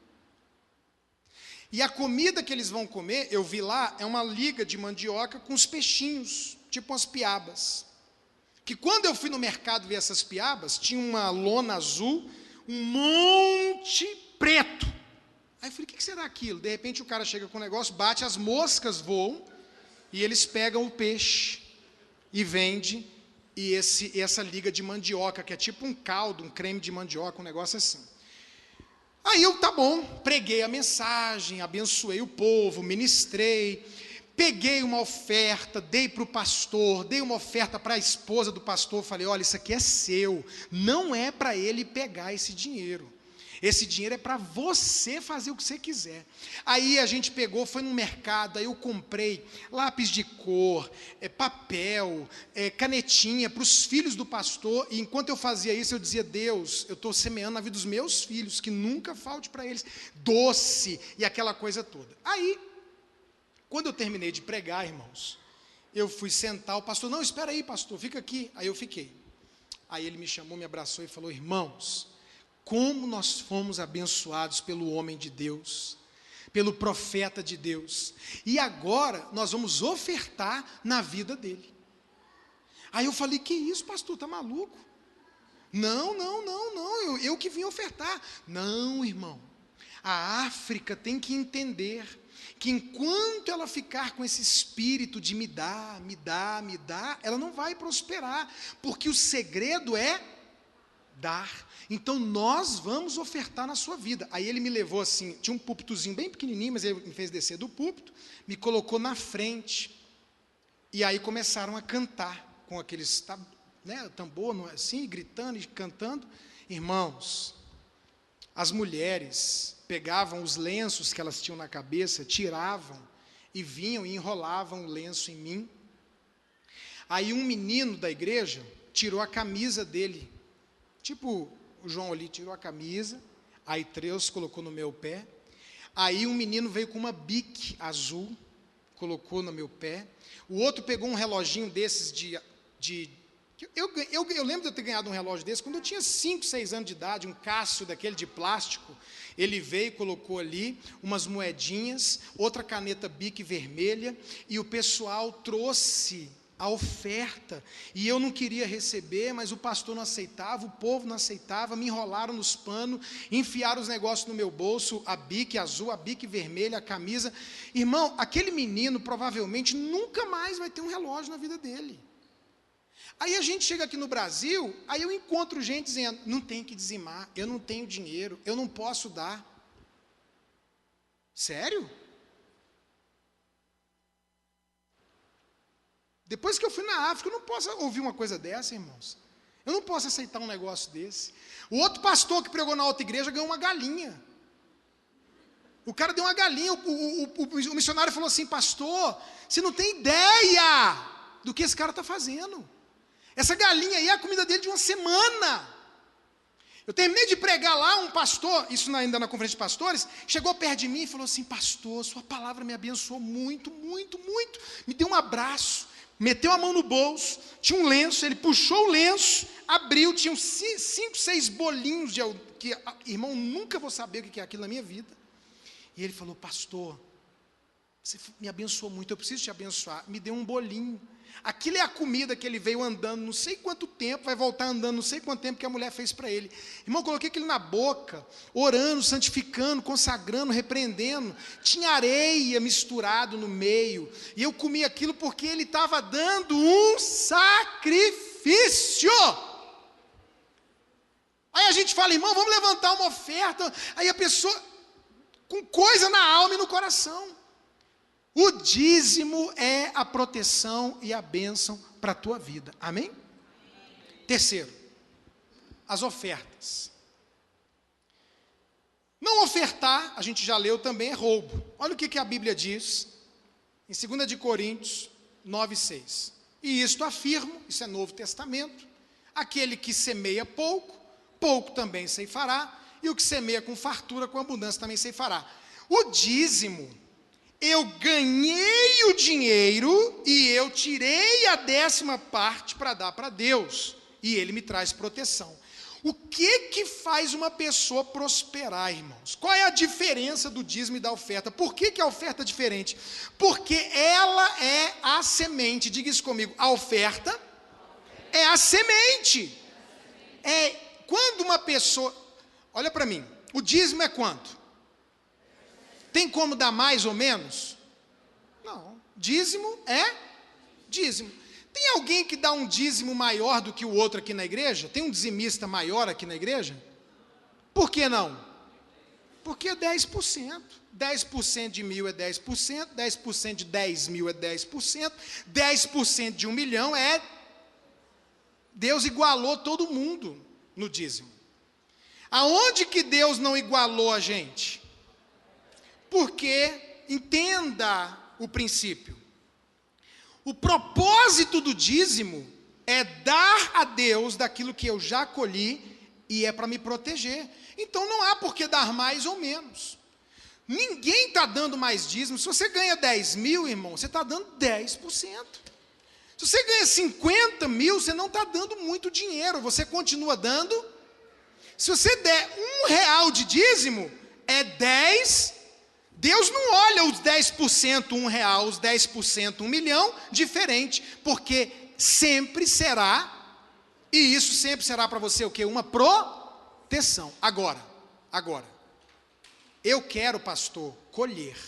E a comida que eles vão comer, eu vi lá, é uma liga de mandioca com os peixinhos, tipo umas piabas. Que quando eu fui no mercado ver essas piabas, tinha uma lona azul, um monte preto. Aí eu falei, o que será aquilo? De repente o cara chega com o negócio, bate, as moscas voam, e eles pegam o peixe e vende, e essa liga de mandioca, que é tipo um caldo, um creme de mandioca, um negócio assim. Aí eu, tá bom, preguei a mensagem, abençoei o povo, ministrei, peguei uma oferta, dei para o pastor, dei uma oferta para a esposa do pastor, falei, olha, isso aqui é seu, não é para ele pegar esse dinheiro. Esse dinheiro é para você fazer o que você quiser. Aí a gente pegou, foi no mercado, aí eu comprei lápis de cor, papel, canetinha para os filhos do pastor, e enquanto eu fazia isso, eu dizia: Deus, eu estou semeando na vida dos meus filhos, que nunca falte para eles doce e aquela coisa toda. Aí, quando eu terminei de pregar, irmãos, eu fui sentar, o pastor: não, espera aí, pastor, fica aqui. Aí eu fiquei. Aí ele me chamou, me abraçou e falou: irmãos, como nós fomos abençoados pelo homem de Deus, pelo profeta de Deus, e agora nós vamos ofertar na vida dele. Aí eu falei: que isso, pastor, está maluco? Não, eu que vim ofertar. Não, irmão, a África tem que entender que enquanto ela ficar com esse espírito de me dá, ela não vai prosperar, porque o segredo é dar. Então nós vamos ofertar na sua vida. Aí ele me levou assim, tinha um púlpitozinho bem pequenininho, mas ele me fez descer do púlpito, me colocou na frente, e aí começaram a cantar, com aqueles, tambor, assim, gritando e cantando. Irmãos, as mulheres pegavam os lenços que elas tinham na cabeça, tiravam, e vinham e enrolavam o lenço em mim. Aí um menino da igreja tirou a camisa dele, tipo o João ali, tirou a camisa, aí Deus colocou no meu pé. Aí um menino veio com uma bique azul, colocou no meu pé. O outro pegou um reloginho desses eu lembro de eu ter ganhado um relógio desse quando eu tinha 5, 6 anos de idade, um Cássio daquele de plástico. Ele veio e colocou ali umas moedinhas, outra caneta Bic vermelha, e o pessoal trouxe a oferta, e eu não queria receber, mas o pastor não aceitava, o povo não aceitava, me enrolaram nos panos, enfiaram os negócios no meu bolso, a bique azul, a bique vermelha, a camisa. Irmão, aquele menino provavelmente nunca mais vai ter um relógio na vida dele. Aí a gente chega aqui no Brasil, aí eu encontro gente dizendo: não tem que dizimar, eu não tenho dinheiro, eu não posso dar. Sério? Depois que eu fui na África, eu não posso ouvir uma coisa dessa, irmãos. Eu não posso aceitar um negócio desse. O outro pastor que pregou na outra igreja ganhou uma galinha. O cara deu uma galinha, o missionário falou assim: pastor, você não tem ideia do que esse cara está fazendo. Essa galinha aí é a comida dele de uma semana. Eu terminei de pregar lá, um pastor, isso ainda na conferência de pastores, chegou perto de mim e falou assim: pastor, sua palavra me abençoou muito, muito, muito. Me deu um abraço, meteu a mão no bolso, tinha um lenço, ele puxou o lenço, abriu, tinha 5, 6 bolinhos, que, irmão, nunca vou saber o que é aquilo na minha vida. E ele falou: pastor, você me abençoou muito, eu preciso te abençoar. Me deu um bolinho. Aquilo é a comida que ele veio andando não sei quanto tempo, vai voltar andando não sei quanto tempo que a mulher fez para ele. Irmão, coloquei aquilo na boca, orando, santificando, consagrando, repreendendo. Tinha areia misturado no meio, e eu comi aquilo porque ele estava dando um sacrifício. Aí a gente fala: irmão, vamos levantar uma oferta. Aí a pessoa com coisa na alma e no coração. O dízimo é a proteção e a bênção para a tua vida. Amém? Terceiro, as ofertas. Não ofertar, a gente já leu também, é roubo. Olha o que a Bíblia diz em 2 de Coríntios 9:6. E isto afirmo, isso é Novo Testamento: aquele que semeia pouco, pouco também ceifará, e o que semeia com fartura, com abundância também ceifará. O dízimo, eu ganhei o dinheiro e eu tirei a 10ª para dar para Deus, e Ele me traz proteção. O que faz uma pessoa prosperar, irmãos? Qual é a diferença do dízimo e da oferta? Por que a oferta é diferente? Porque ela é a semente. Diga isso comigo: a oferta é a semente. Quando uma pessoa, olha para mim, o dízimo é quanto? Tem como dar mais ou menos? Não. Dízimo é dízimo. Tem alguém que dá um dízimo maior do que o outro aqui na igreja? Tem um dizimista maior aqui na igreja? Por que não? Porque é 10%. 10% de 1.000 é 10%, 10% de 10.000 é 10%, 10% de 1 milhão é... Deus igualou todo mundo no dízimo. Aonde que Deus não igualou a gente? Porque, entenda o princípio, o propósito do dízimo é dar a Deus daquilo que eu já colhi e é para me proteger. Então não há por que dar mais ou menos. Ninguém está dando mais dízimo. Se você ganha 10 mil, irmão, você está dando 10%. Se você ganha 50 mil, você não está dando muito dinheiro, você continua dando. Se você der R$1 de dízimo, é 10. Deus não olha os 10%, R$1, os 10%, 1 milhão, diferente, porque sempre será, e isso sempre será para você o quê? Uma proteção. Agora, eu quero, pastor, colher.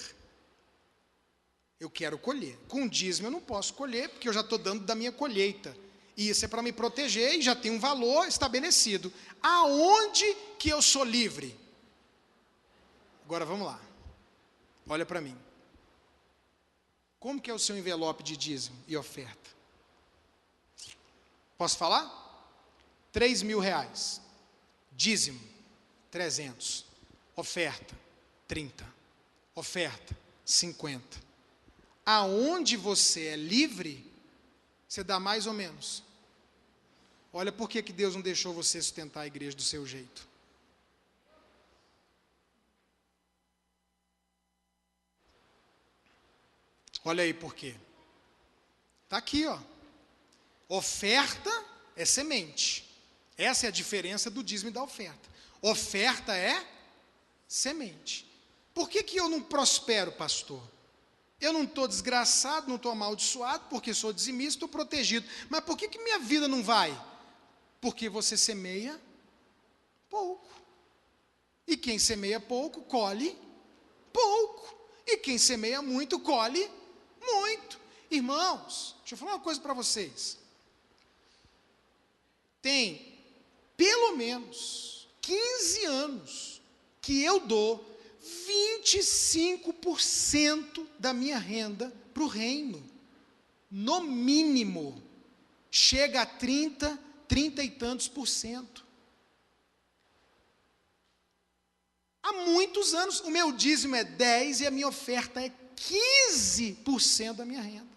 Eu quero colher. Com dízimo eu não posso colher, porque eu já estou dando da minha colheita. E isso é para me proteger e já tem um valor estabelecido. Aonde que eu sou livre? Agora vamos lá. Olha para mim. Como que é o seu envelope de dízimo e oferta? Posso falar? R$3.000. Dízimo, 300. Oferta, 30. Oferta, 50. Aonde você é livre, você dá mais ou menos. Olha por que Deus não deixou você sustentar a igreja do seu jeito. Olha aí por quê. Está aqui, ó. Oferta é semente. Essa é a diferença do dízimo e da oferta. Oferta é semente. Por que eu não prospero, pastor? Eu não estou desgraçado, não estou amaldiçoado, porque sou dizimista, estou protegido. Mas por que minha vida não vai? Porque você semeia pouco. E quem semeia pouco, colhe pouco. E quem semeia muito, colhe muito. Irmãos, deixa eu falar uma coisa para vocês. Tem pelo menos 15 anos que eu dou 25% da minha renda para o reino. No mínimo, chega a 30 e tantos por cento. Há muitos anos, o meu dízimo é 10% e a minha oferta é 15% da minha renda.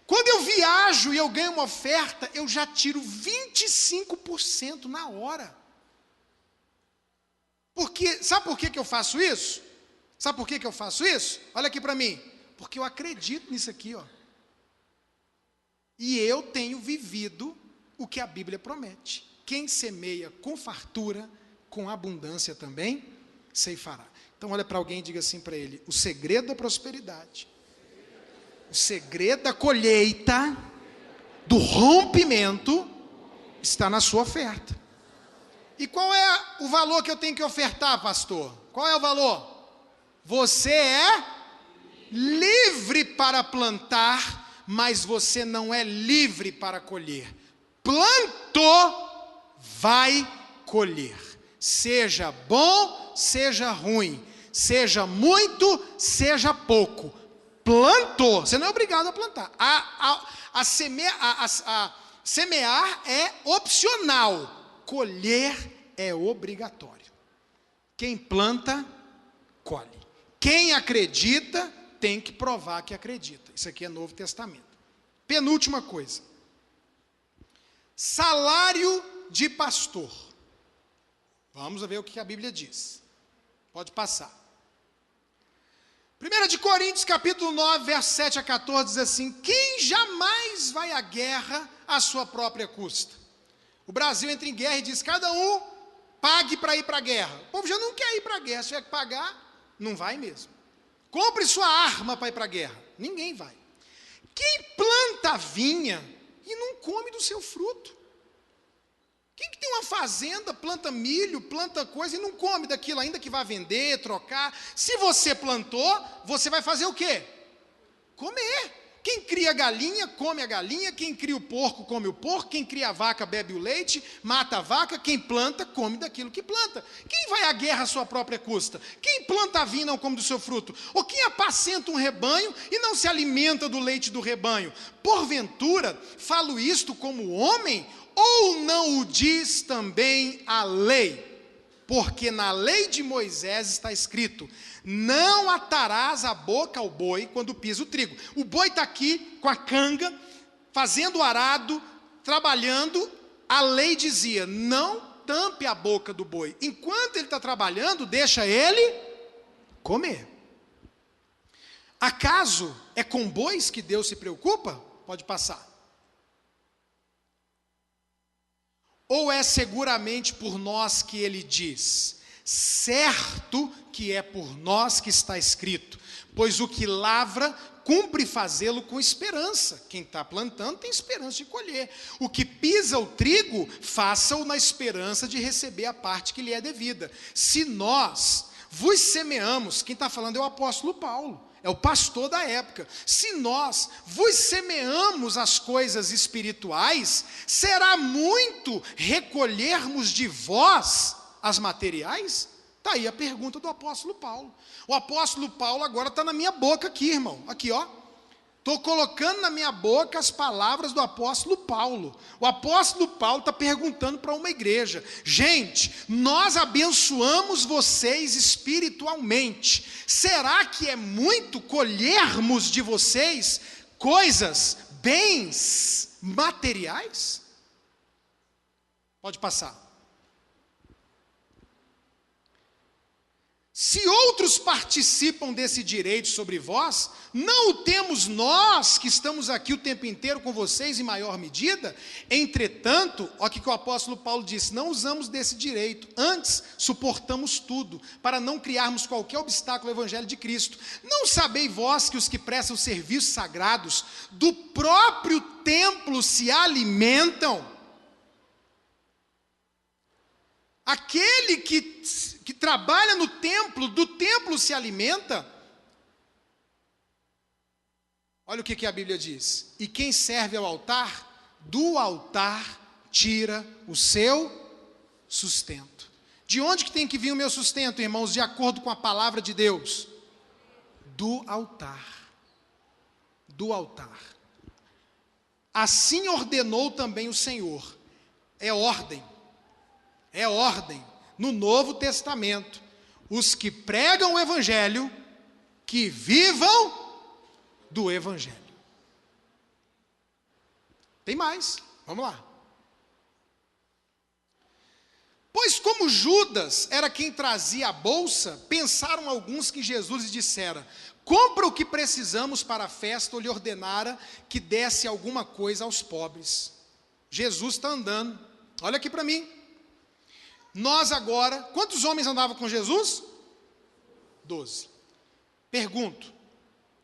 Quando eu viajo e eu ganho uma oferta, eu já tiro 25% na hora. Porque, sabe por que eu faço isso? Sabe por que eu faço isso? Olha aqui para mim. Porque eu acredito nisso aqui, ó. E eu tenho vivido o que a Bíblia promete. Quem semeia com fartura, com abundância também, ceifará. Então olha para alguém e diga assim para ele: o segredo da prosperidade, o segredo da colheita, do rompimento, está na sua oferta. E qual é o valor que eu tenho que ofertar, pastor? Qual é o valor? Você é livre para plantar, mas você não é livre para colher. Plantou, vai colher. Seja bom, seja ruim. Seja muito, seja pouco. Plantou, você não é obrigado a plantar. Semear é opcional. Colher é obrigatório. Quem planta, colhe. Quem acredita, tem que provar que acredita. Isso aqui é Novo Testamento. Penúltima coisa. Salário de pastor. Vamos ver o que a Bíblia diz. Pode passar. 1 de Coríntios, capítulo 9, verso 7 a 14, diz assim: quem jamais vai à guerra à sua própria custa? O Brasil entra em guerra e diz: cada um pague para ir para a guerra. O povo já não quer ir para a guerra. Se tiver que pagar, não vai mesmo. Compre sua arma para ir para a guerra. Ninguém vai. Quem planta vinha e não come do seu fruto? Quem que tem uma fazenda, planta milho, planta coisa e não come daquilo, ainda que vá vender, trocar? Se você plantou, você vai fazer o quê? Comer. Quem cria galinha, come a galinha. Quem cria o porco, come o porco. Quem cria a vaca, bebe o leite, mata a vaca. Quem planta, come daquilo que planta. Quem vai à guerra à sua própria custa? Quem planta a vinha e não come do seu fruto? Ou quem apacenta um rebanho e não se alimenta do leite do rebanho? Porventura, falo isto como homem Ou não o diz também a lei? Porque na lei de Moisés está escrito: não atarás a boca ao boi quando pisa o trigo. O boi está aqui com a canga, fazendo o arado, trabalhando. A lei dizia: não tampe a boca do boi. Enquanto ele está trabalhando, deixa ele comer. Acaso é com bois que Deus se preocupa? Pode passar. Ou é seguramente por nós que ele diz? Certo que é por nós que está escrito, pois o que lavra, cumpre fazê-lo com esperança. Quem está plantando tem esperança de colher. O que pisa o trigo, faça-o na esperança de receber a parte que lhe é devida. Se nós vos semeamos, quem está falando é o apóstolo Paulo, é o pastor da época. Se nós vos semeamos as coisas espirituais, será muito recolhermos de vós as materiais? Está aí a pergunta do apóstolo Paulo. O apóstolo Paulo agora está na minha boca aqui, irmão. Aqui, ó. Estou colocando na minha boca as palavras do apóstolo Paulo. O apóstolo Paulo está perguntando para uma igreja: gente, nós abençoamos vocês espiritualmente. Será que é muito colhermos de vocês coisas, bens materiais? Pode passar. Se outros participam desse direito sobre vós, não o temos nós que estamos aqui o tempo inteiro com vocês em maior medida? Entretanto, olha o que o apóstolo Paulo disse: não usamos desse direito, antes suportamos tudo, para não criarmos qualquer obstáculo ao evangelho de Cristo. Não sabeis vós que os que prestam serviços sagrados do próprio templo se alimentam? Aquele que trabalha no templo, do templo se alimenta. Olha o que a Bíblia diz: e quem serve ao altar, do altar tira o seu sustento. De onde que tem que vir o meu sustento, irmãos, de acordo com a palavra de Deus? Do altar. Do altar. Assim ordenou também o Senhor. É ordem. É ordem, no Novo Testamento, os que pregam o Evangelho, que vivam do Evangelho. Tem mais, vamos lá. Pois como Judas era quem trazia a bolsa, pensaram alguns que Jesus lhes dissera: compra o que precisamos para a festa, ou lhe ordenara que desse alguma coisa aos pobres. Jesus está andando, olha aqui para mim. Nós agora, quantos homens andavam com Jesus? 12. Pergunto: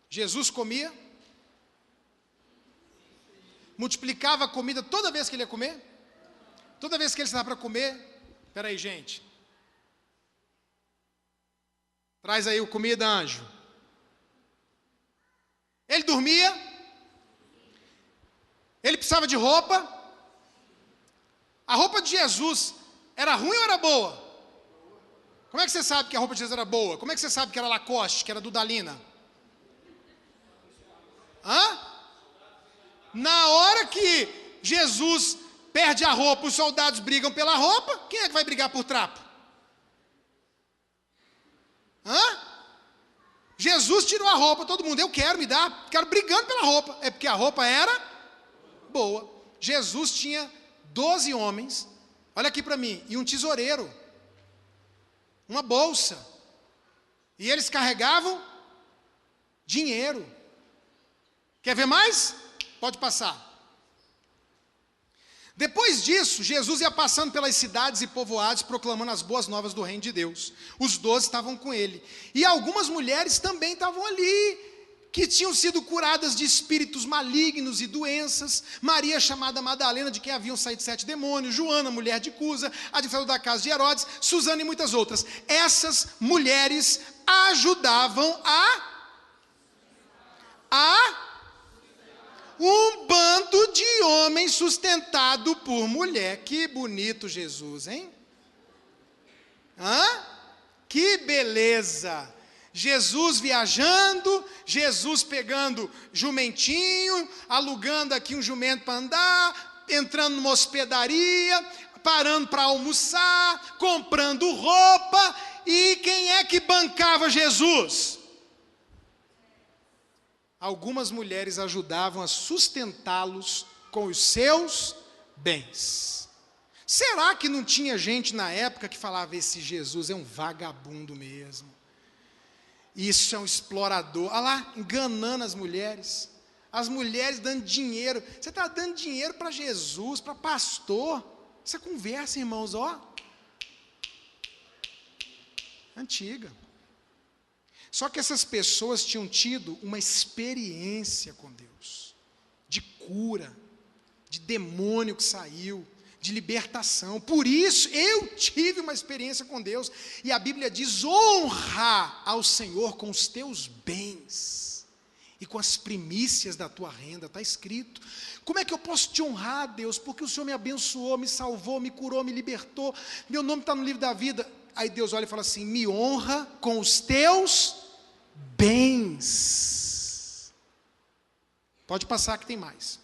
Jesus comia? Multiplicava a comida toda vez que ele ia comer? Toda vez que ele estava para comer? Espera aí, gente. Traz aí o comida, anjo. Ele dormia? Ele precisava de roupa? A roupa de Jesus era ruim ou era boa? Como é que você sabe que a roupa de Jesus era boa? Como é que você sabe que era Lacoste, que era Dudalina? Na hora que Jesus perde a roupa, os soldados brigam pela roupa, quem é que vai brigar por trapo? Jesus tirou a roupa, todo mundo: eu quero, me dá, quero, brigando pela roupa. É porque a roupa era boa. Jesus tinha 12 homens, olha aqui para mim, e um tesoureiro, uma bolsa, e eles carregavam dinheiro. Quer ver mais? Pode passar. Depois disso, Jesus ia passando pelas cidades e povoados, proclamando as boas novas do reino de Deus. Os 12 estavam com ele, e algumas mulheres também estavam ali, que tinham sido curadas de espíritos malignos e doenças. Maria, chamada Madalena, de quem haviam saído 7 demônios, Joana, mulher de Cusa, administradora da casa de Herodes, Susana e muitas outras. Essas mulheres ajudavam um bando de homens sustentado por mulher. Que bonito Jesus, hein? Que beleza! Jesus viajando, Jesus pegando jumentinho, alugando aqui um jumento para andar, entrando numa hospedaria, parando para almoçar, comprando roupa. E quem é que bancava Jesus? Algumas mulheres ajudavam a sustentá-los com os seus bens. Será que não tinha gente na época que falava, esse Jesus é um vagabundo mesmo? Isso é um explorador. Olha lá, enganando as mulheres dando dinheiro. Você está dando dinheiro para Jesus, para pastor. Essa conversa, irmãos, antiga. Só que essas pessoas tinham tido uma experiência com Deus, de cura, de demônio que saiu, de libertação. Por isso, eu tive uma experiência com Deus. E a Bíblia diz, honra ao Senhor com os teus bens e com as primícias da tua renda. Está escrito. Como é que eu posso te honrar, Deus? Porque o Senhor me abençoou, me salvou, me curou, me libertou. Meu nome está no livro da vida. Aí Deus olha e fala assim, me honra com os teus bens. Pode passar que tem mais.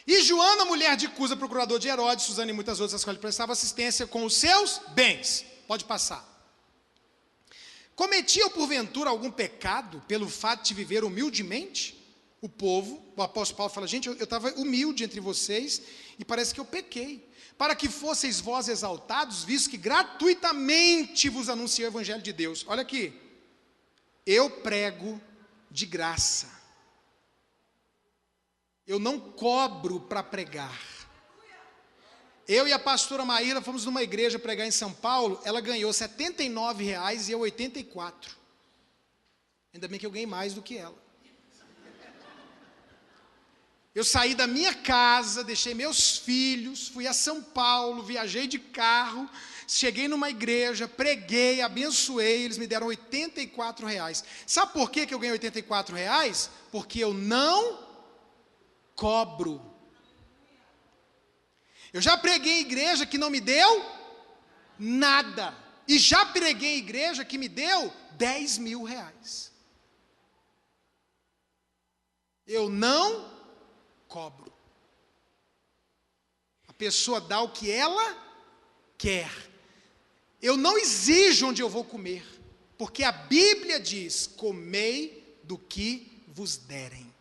E Joana, mulher de Cusa, procurador de Herodes, Susana e muitas outras, as quais prestavam assistência com os seus bens. Pode passar. Cometiam porventura algum pecado pelo fato de viver humildemente? O apóstolo Paulo fala, gente, eu estava humilde entre vocês e parece que eu pequei. Para que fosseis vós exaltados, visto que gratuitamente vos anunciei o evangelho de Deus. Olha aqui, eu prego de graça. Eu não cobro para pregar. Eu e a pastora Maíra fomos numa igreja pregar em São Paulo, ela ganhou R$ 79,00 e eu 84. Ainda bem que eu ganhei mais do que ela. Eu saí da minha casa, deixei meus filhos, fui a São Paulo, viajei de carro, cheguei numa igreja, preguei, abençoei, eles me deram R$ 84,00. Sabe por que eu ganhei R$ 84,00? Porque eu não cobro. Eu já preguei em igreja que não me deu nada. E já preguei em igreja que me deu R$ 10.000. Eu não cobro. A pessoa dá o que ela quer. Eu não exijo onde eu vou comer. Porque a Bíblia diz, comei do que vos derem.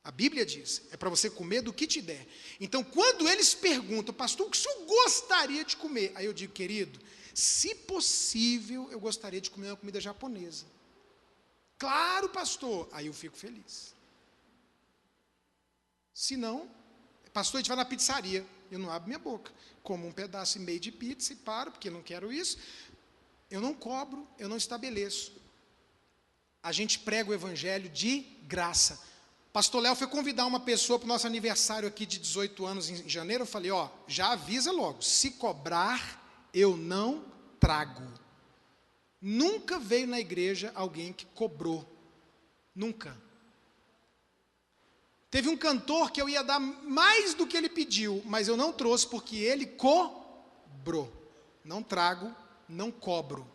A Bíblia diz, é para você comer do que te der. Então, quando eles perguntam, pastor, o que o senhor gostaria de comer? Aí eu digo, querido, se possível, eu gostaria de comer uma comida japonesa. Claro, pastor. Aí eu fico feliz. Se não, pastor, a gente vai na pizzaria. Eu não abro minha boca. Como um pedaço e meio de pizza e paro, porque eu não quero isso. Eu não cobro, eu não estabeleço. A gente prega o evangelho de graça. Pastor Léo foi convidar uma pessoa para o nosso aniversário aqui de 18 anos em janeiro. Eu falei, já avisa logo, se cobrar, eu não trago. Nunca veio na igreja alguém que cobrou. Nunca. Teve um cantor que eu ia dar mais do que ele pediu, mas eu não trouxe porque ele cobrou. Não trago, não cobro.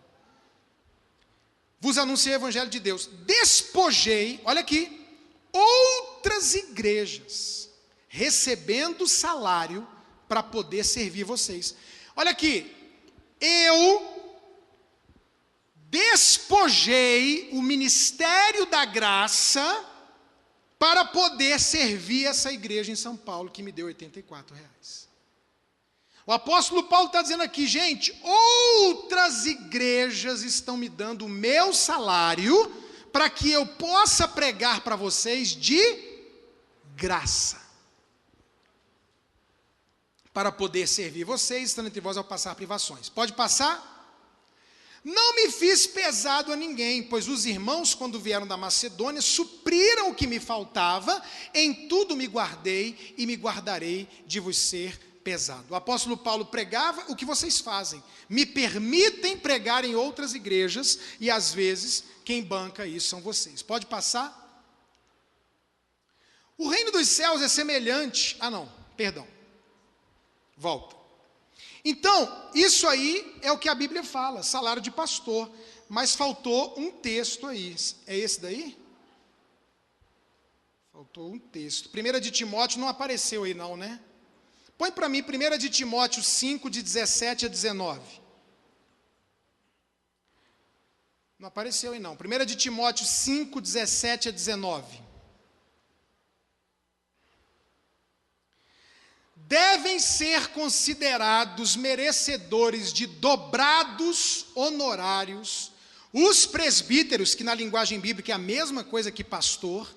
Vos anunciei o evangelho de Deus. Despojei, olha aqui, outras igrejas, recebendo salário para poder servir vocês. Olha aqui, eu despojei o ministério da graça para poder servir essa igreja em São Paulo, que me deu R$ 84,00. O apóstolo Paulo está dizendo aqui, gente, outras igrejas estão me dando o meu salário para que eu possa pregar para vocês de graça. Para poder servir vocês, estando entre vós ao passar privações. Pode passar? Não me fiz pesado a ninguém, pois os irmãos, quando vieram da Macedônia, supriram o que me faltava, em tudo me guardei e me guardarei de vos ser pesado. O apóstolo Paulo pregava o que vocês fazem. Me permitem pregar em outras igrejas e às vezes quem banca isso são vocês. Pode passar? O reino dos céus é semelhante... Volta. Então, isso aí é o que a Bíblia fala, salário de pastor. Mas faltou um texto aí. É esse daí? Faltou um texto. 1 de Timóteo não apareceu aí não, né? Põe para mim 1 de Timóteo 5, de 17 a 19. Não apareceu aí não. 1 de Timóteo 5, 17 a 19. Devem ser considerados merecedores de dobrados honorários os presbíteros, que na linguagem bíblica é a mesma coisa que pastor,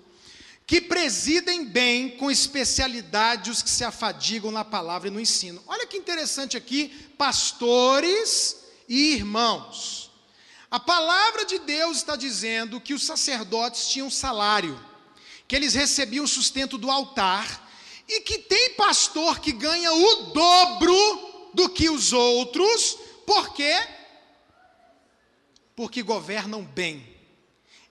que presidem bem com especialidade os que se afadigam na palavra e no ensino. Olha que interessante aqui, pastores e irmãos. A palavra de Deus está dizendo que os sacerdotes tinham salário, que eles recebiam o sustento do altar, e que tem pastor que ganha o dobro do que os outros, por quê? Porque governam bem,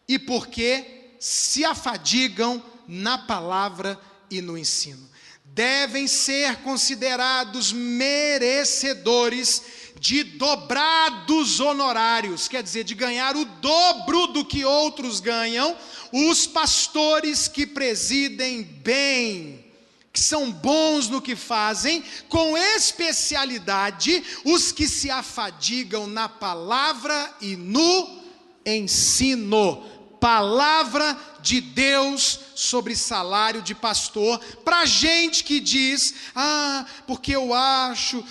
e porque se afadigam na palavra e no ensino. Devem ser considerados merecedores de dobrados honorários, quer dizer, de ganhar o dobro do que outros ganham, os pastores que presidem bem, que são bons no que fazem, com especialidade, os que se afadigam na palavra e no ensino. Palavra de Deus sobre salário de pastor, para gente que diz, porque eu acho,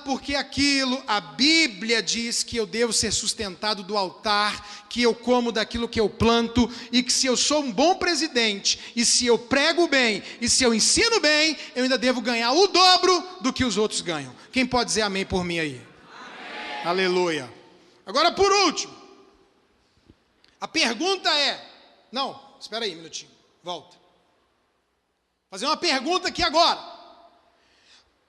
porque aquilo. A Bíblia diz que eu devo ser sustentado do altar, que eu como daquilo que eu planto, e que se eu sou um bom presidente, e se eu prego bem, e se eu ensino bem, eu ainda devo ganhar o dobro do que os outros ganham. Quem pode dizer amém por mim aí? Amém. Aleluia. Agora por último, a pergunta é, não, espera aí um minutinho, volta. Fazer uma pergunta aqui agora.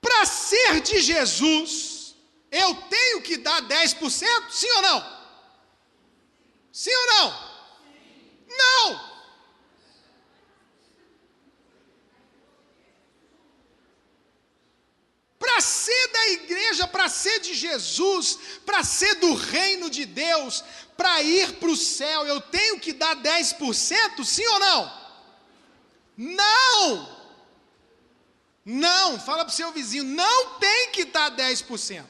Para ser de Jesus, eu tenho que dar 10%? Sim ou não? Sim ou não? Não! Para ser da igreja, para ser de Jesus, para ser do reino de Deus, para ir para o céu, eu tenho que dar 10%? Sim ou não? Não! Não, fala para o seu vizinho, não tem que dar 10%.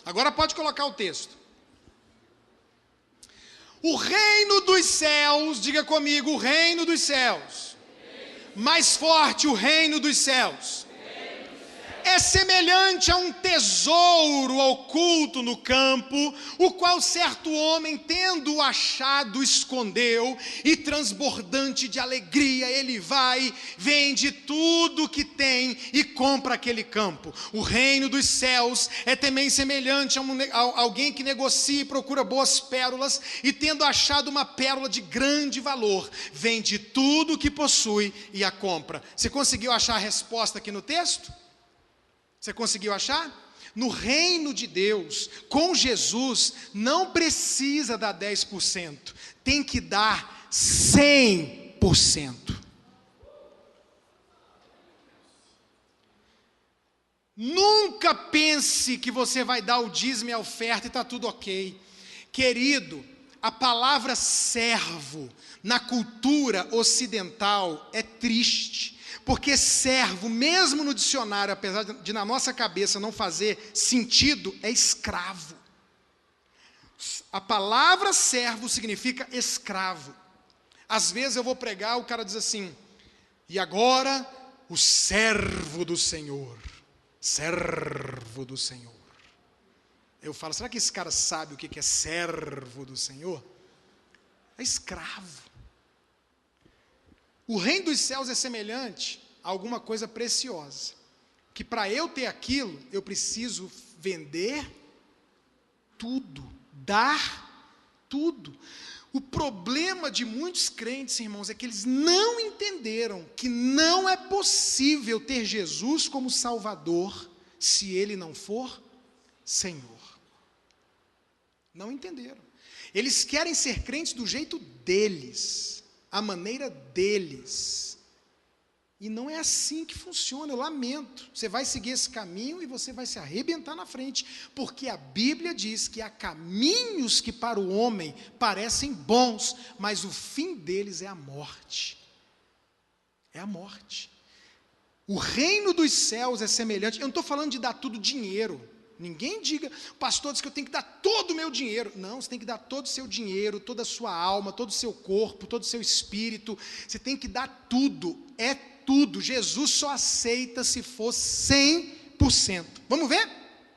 Agora pode colocar o texto. O reino dos céus, diga comigo, o reino dos céus. Mais forte, o reino dos céus. É semelhante a um tesouro oculto no campo, o qual certo homem, tendo achado, escondeu, e transbordante de alegria, ele vai, vende tudo que tem e compra aquele campo. O reino dos céus é também semelhante a alguém que negocia e procura boas pérolas, e tendo achado uma pérola de grande valor, vende tudo que possui e a compra. Você conseguiu achar a resposta aqui no texto? Você conseguiu achar? No reino de Deus, com Jesus, não precisa dar 10%, tem que dar 100%. Nunca pense que você vai dar o dízimo e a oferta e está tudo ok. Querido, a palavra servo na cultura ocidental é triste. Porque servo, mesmo no dicionário, apesar de na nossa cabeça não fazer sentido, é escravo. A palavra servo significa escravo. Às vezes eu vou pregar, o cara diz assim, e agora o servo do Senhor. Servo do Senhor. Eu falo, será que esse cara sabe o que é servo do Senhor? É escravo. O reino dos céus é semelhante a alguma coisa preciosa, que para eu ter aquilo, eu preciso vender tudo, dar tudo. O problema de muitos crentes, irmãos, é que eles não entenderam que não é possível ter Jesus como Salvador, se Ele não for Senhor. Não entenderam. Eles querem ser crentes do jeito deles, a maneira deles. E não é assim que funciona, eu lamento. Você vai seguir esse caminho e você vai se arrebentar na frente, porque a Bíblia diz que há caminhos que para o homem parecem bons, mas o fim deles é a morte. É a morte. O reino dos céus é semelhante, eu não estou falando de dar tudo dinheiro. Ninguém diga, o pastor diz que eu tenho que dar todo o meu dinheiro. Não, você tem que dar todo o seu dinheiro, toda a sua alma, todo o seu corpo, todo o seu espírito. Você tem que dar tudo, é tudo. Jesus só aceita se for 100%. Vamos ver?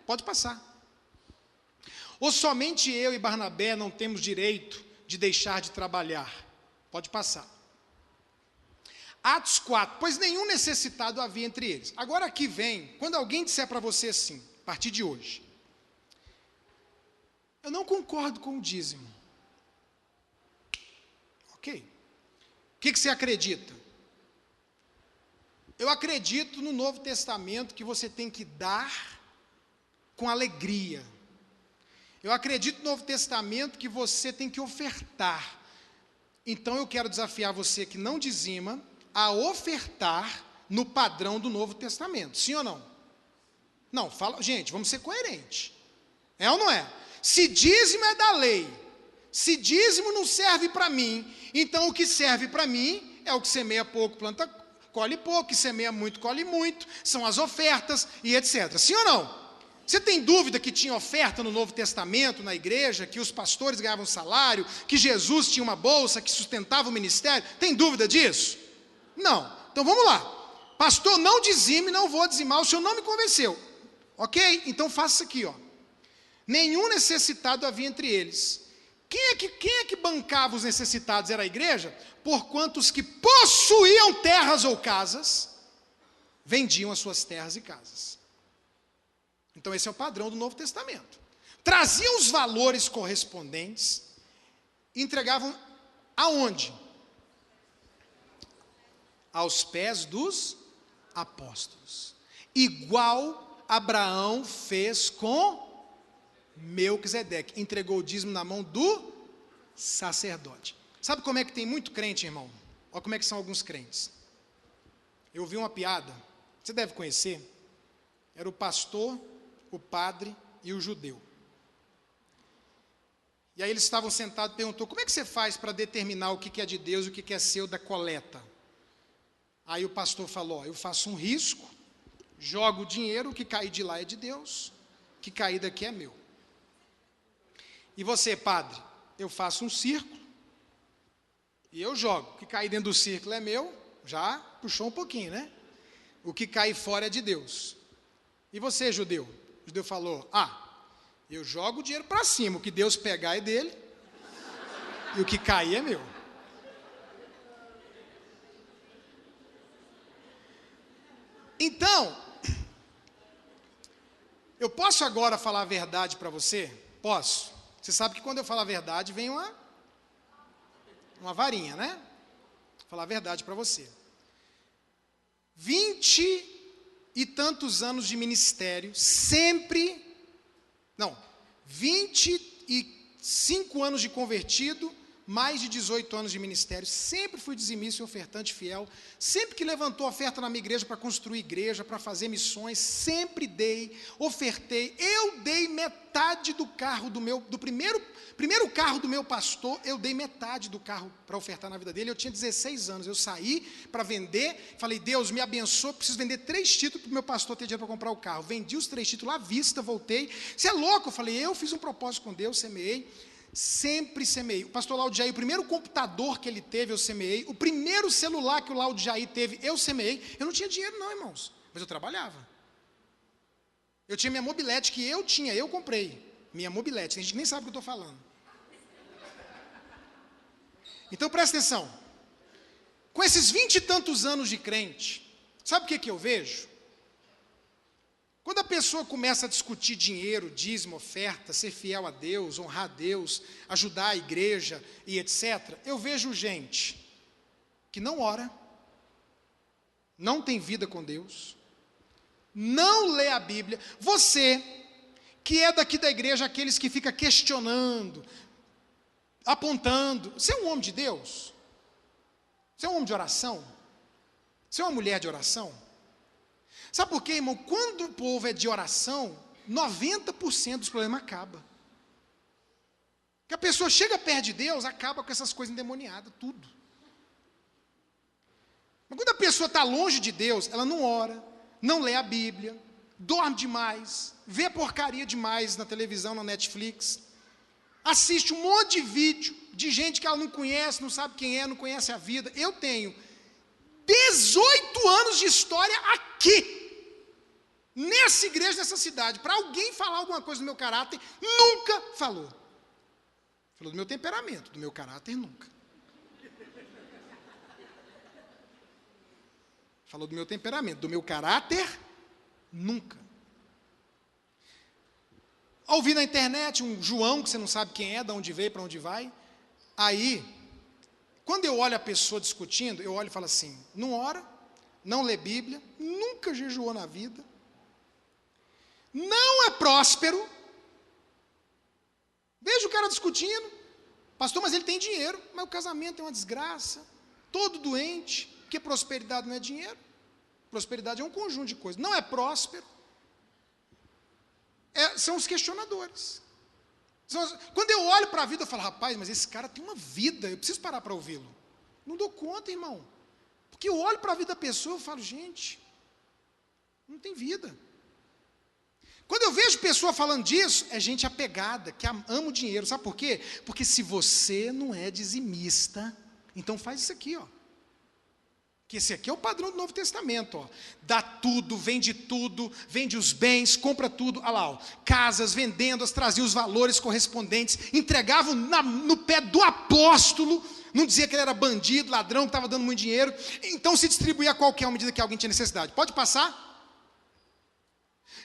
Pode passar. Ou somente eu e Barnabé não temos direito de deixar de trabalhar? Pode passar. Atos 4, pois nenhum necessitado havia entre eles. Agora aqui vem, quando alguém disser para você assim, a partir de hoje, eu não concordo com o dízimo. Ok. O que você acredita? Eu acredito no Novo Testamento que você tem que dar com alegria. Eu acredito no Novo Testamento que você tem que ofertar. Então eu quero desafiar você que não dizima a ofertar no padrão do Novo Testamento. Sim ou não? Não, fala, gente, vamos ser coerentes. É ou não é? Se dízimo é da lei, se dízimo não serve para mim, então o que serve para mim é o que semeia pouco, planta, colhe pouco, que semeia muito, colhe muito, são as ofertas e etc. Sim ou não? Você tem dúvida que tinha oferta no Novo Testamento, na igreja, que os pastores ganhavam salário, que Jesus tinha uma bolsa que sustentava o ministério? Tem dúvida disso? Não. Então vamos lá. Pastor, não dizime, não vou dizimar, o senhor não me convenceu. Ok? Então faça isso aqui, ó. Nenhum necessitado havia entre eles. Quem é que bancava os necessitados? Era a igreja? Porquanto os que possuíam terras ou casas, vendiam as suas terras e casas. Então esse é o padrão do Novo Testamento. Traziam os valores correspondentes, entregavam aonde? Aos pés dos apóstolos. Igual Abraão fez com Melquisedeque, entregou o dízimo na mão do sacerdote. Sabe como é que tem muito crente, irmão? Olha como é que são alguns crentes. Eu ouvi uma piada, você deve conhecer, era o pastor, o padre e o judeu. E aí eles estavam sentados e perguntou, como é que você faz para determinar o que é de Deus e o que é seu da coleta? Aí o pastor falou, eu faço um risco, jogo o dinheiro, o que cair de lá é de Deus, o que cair daqui é meu. E você, padre? Eu faço um círculo, e eu jogo, o que cair dentro do círculo é meu, já puxou um pouquinho, né? O que cair fora é de Deus. E você, judeu? O judeu falou, eu jogo o dinheiro para cima, o que Deus pegar é dele, e o que cair é meu. Então, eu posso agora falar a verdade para você? Posso. Você sabe que quando eu falo a verdade, vem uma varinha, né? Vou falar a verdade para você. 20 e tantos anos de ministério, 25 anos de convertido, mais de 18 anos de ministério, sempre fui dizimista e ofertante fiel, sempre que levantou oferta na minha igreja para construir igreja, para fazer missões, sempre dei, ofertei, eu dei metade do carro do primeiro carro do meu pastor, eu dei metade do carro para ofertar na vida dele, eu tinha 16 anos, eu saí para vender, falei, Deus me abençoe, preciso vender 3 títulos para o meu pastor ter dinheiro para comprar o carro, vendi os 3 títulos à vista, voltei, você é louco, eu falei, eu fiz um propósito com Deus, semeei, sempre semeei. O pastor Laudo Jair, o primeiro computador que ele teve, eu semeei. O primeiro celular que o Laudo Jair teve, eu semeei. Eu não tinha dinheiro não, irmãos, mas eu trabalhava. Eu tinha minha mobilete que eu comprei. Minha mobilete, tem gente que nem sabe o que eu estou falando. Então presta atenção. Com esses 20 e tantos anos de crente, sabe o que eu vejo? Quando a pessoa começa a discutir dinheiro, dízimo, oferta, ser fiel a Deus, honrar a Deus, ajudar a igreja e etc., eu vejo gente que não ora, não tem vida com Deus, não lê a Bíblia. Você, que é daqui da igreja, aqueles que fica questionando, apontando, você é um homem de Deus? Você é um homem de oração? Você é uma mulher de oração? Sabe por quê, irmão? Quando o povo é de oração, 90% dos problemas acabam. Porque a pessoa chega perto de Deus, acaba com essas coisas endemoniadas, tudo. Mas quando a pessoa está longe de Deus, ela não ora, não lê a Bíblia, dorme demais, vê porcaria demais na televisão, na Netflix, assiste um monte de vídeo de gente que ela não conhece, não sabe quem é, não conhece a vida. Eu tenho 18 anos de história aqui, nessa igreja, nessa cidade. Para alguém falar alguma coisa do meu caráter, nunca falou. Falou do meu temperamento, do meu caráter, nunca. Falou do meu temperamento, do meu caráter, nunca. Ouvi na internet um João, que você não sabe quem é, de onde veio, para onde vai. Aí, quando eu olho a pessoa discutindo, eu olho e falo assim, não ora, não lê Bíblia, nunca jejuou na vida, não é próspero. Vejo o cara discutindo, pastor, mas ele tem dinheiro, mas o casamento é uma desgraça, todo doente, porque prosperidade não é dinheiro, prosperidade é um conjunto de coisas, não é próspero. São os questionadores. Quando eu olho para a vida, eu falo, rapaz, mas esse cara tem uma vida, eu preciso parar para ouvi-lo. Não dou conta, irmão, porque eu olho para a vida da pessoa, eu falo, gente, não tem vida. Quando eu vejo pessoa falando disso, é gente apegada, que ama o dinheiro. Sabe por quê? Porque se você não é dizimista, então faz isso aqui, ó. Que esse aqui é o padrão do Novo Testamento, ó. Dá tudo, vende os bens, compra tudo. Olha lá, ó. Casas, vendendas, traziam os valores correspondentes, entregavam no pé do apóstolo, não dizia que ele era bandido, ladrão, que estava dando muito dinheiro, então se distribuía a qualquer medida que alguém tinha necessidade. Pode passar?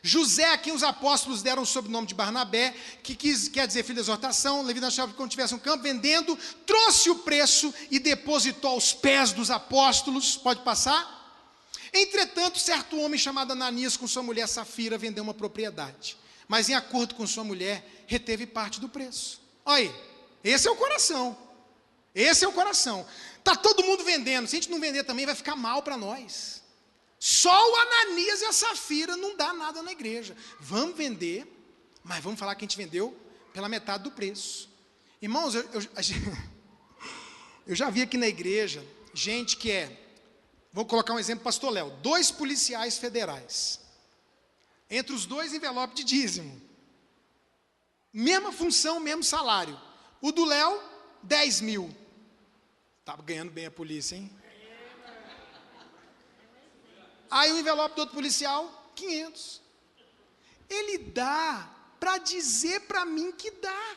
José, a quem os apóstolos deram o sobrenome de Barnabé, que quer dizer filho da exortação, Levi achava que quando tivesse um campo vendendo, trouxe o preço e depositou aos pés dos apóstolos. Pode passar? Entretanto, certo homem chamado Ananias, com sua mulher Safira, vendeu uma propriedade, mas em acordo com sua mulher, reteve parte do preço. Olha aí, esse é o coração. Esse é o coração. Está todo mundo vendendo, se a gente não vender também vai ficar mal para nós. Só o Ananias e a Safira não dá nada na igreja. Vamos vender, mas vamos falar que a gente vendeu pela metade do preço. Irmãos, eu já vi aqui na igreja gente que vou colocar um exemplo, pastor Léo, 2 policiais federais. Entre os 2, envelope de dízimo. Mesma função, mesmo salário. O do Léo, 10 mil. Estava ganhando bem a polícia, hein? Aí o envelope do outro policial, 500. Ele dá para dizer para mim que dá.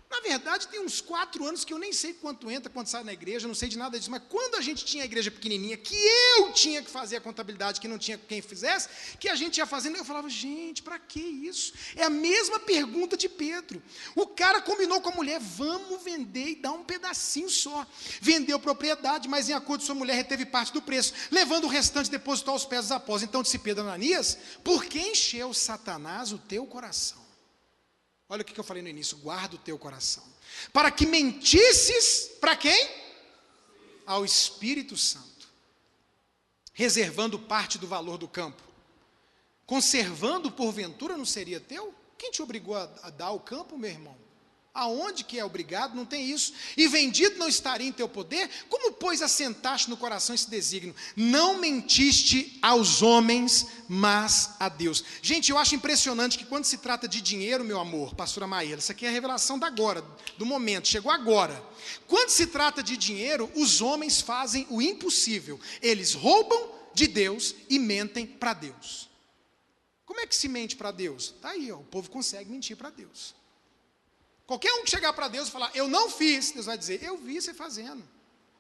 Na verdade, tem uns 4 anos que eu nem sei quanto entra, quanto sai na igreja, não sei de nada disso, mas quando a gente tinha a igreja pequenininha, que eu tinha que fazer a contabilidade, que não tinha quem fizesse, que a gente ia fazendo, eu falava, gente, para que isso? É a mesma pergunta de Pedro. O cara combinou com a mulher, vamos vender e dar um pedacinho só. Vendeu propriedade, mas em acordo com sua mulher reteve parte do preço, levando o restante depositou aos pés dos apóstolos. Então disse Pedro a Ananias, por que encheu Satanás o teu coração? Olha o que eu falei no início, guarda o teu coração. Para que mentisses, para quem? Ao Espírito Santo. Reservando parte do valor do campo. Conservando, porventura, não seria teu? Quem te obrigou a dar o campo, meu irmão? Aonde que é obrigado? Não tem isso. E vendido não estaria em teu poder? Como, pois, assentaste no coração esse desígnio? Não mentiste aos homens, mas a Deus. Gente, eu acho impressionante que quando se trata de dinheiro, meu amor, pastora Maíra, isso aqui é a revelação da agora, do momento, chegou agora. Quando se trata de dinheiro, os homens fazem o impossível. Eles roubam de Deus e mentem para Deus. Como é que se mente para Deus? Está aí, ó, o povo consegue mentir para Deus. Qualquer um que chegar para Deus e falar, eu não fiz, Deus vai dizer, eu vi você fazendo.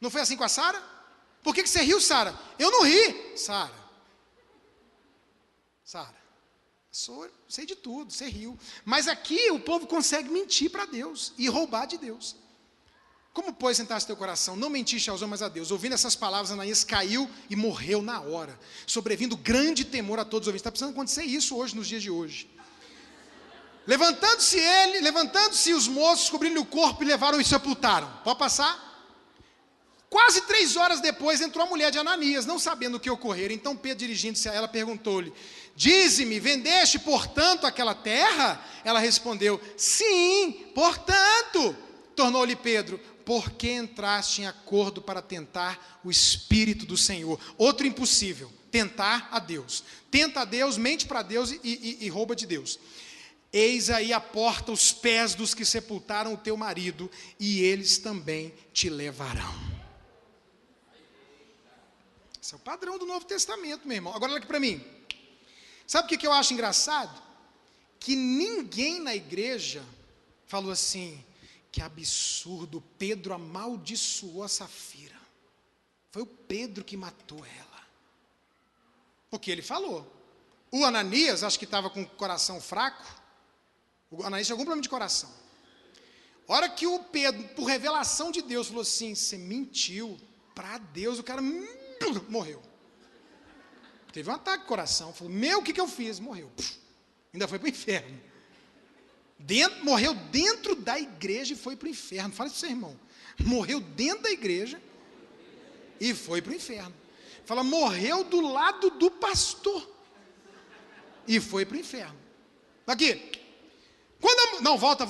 Não foi assim com a Sara? Por que você riu, Sara? Eu não ri. Sara, sei de tudo, você riu. Mas aqui o povo consegue mentir para Deus e roubar de Deus. Como, pois, sentaste teu coração? Não mentiste aos homens, mas a Deus. Ouvindo essas palavras, Ananias caiu e morreu na hora, sobrevindo grande temor a todos os ouvintes. Está precisando acontecer isso hoje, nos dias de hoje. Levantando-se os moços, cobrindo o corpo e levaram e sepultaram. Pode passar? Quase 3 horas depois entrou a mulher de Ananias, não sabendo o que ocorrera. Então Pedro, dirigindo-se a ela, perguntou-lhe: dize-me, vendeste, portanto, aquela terra? Ela respondeu: sim, portanto. Tornou-lhe Pedro: por que entraste em acordo para tentar o Espírito do Senhor? Outro impossível, tentar a Deus. Tenta a Deus, mente para Deus e rouba de Deus. Eis aí a porta os pés dos que sepultaram o teu marido, e eles também te levarão. Esse é o padrão do Novo Testamento, meu irmão. Agora olha aqui para mim. Sabe o que eu acho engraçado? Que ninguém na igreja falou assim: que absurdo, Pedro amaldiçoou a Safira. Foi o Pedro que matou ela. Porque ele falou. O Ananias, acho que estava com o coração fraco. O Ananias tinha algum problema de coração. A hora que o Pedro, por revelação de Deus, falou assim: você mentiu para Deus, o cara morreu. Teve um ataque de coração. Falou: meu, o que eu fiz? Morreu. Ainda foi para o inferno. Morreu dentro da igreja e foi para o inferno. Fala isso para o seu irmão. Morreu dentro da igreja e foi para o inferno. Fala: morreu do lado do pastor e foi para o inferno. Aqui. Volta.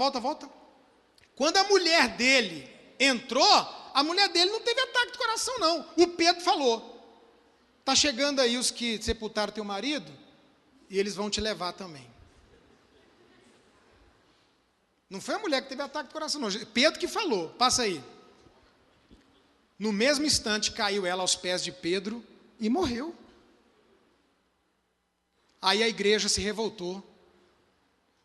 Quando a mulher dele entrou, a mulher dele não teve ataque de coração, não. O Pedro falou: está chegando aí os que sepultaram teu marido, e eles vão te levar também. Não foi a mulher que teve ataque de coração, não. Pedro que falou. Passa aí. No mesmo instante, caiu ela aos pés de Pedro e morreu. Aí a igreja se revoltou.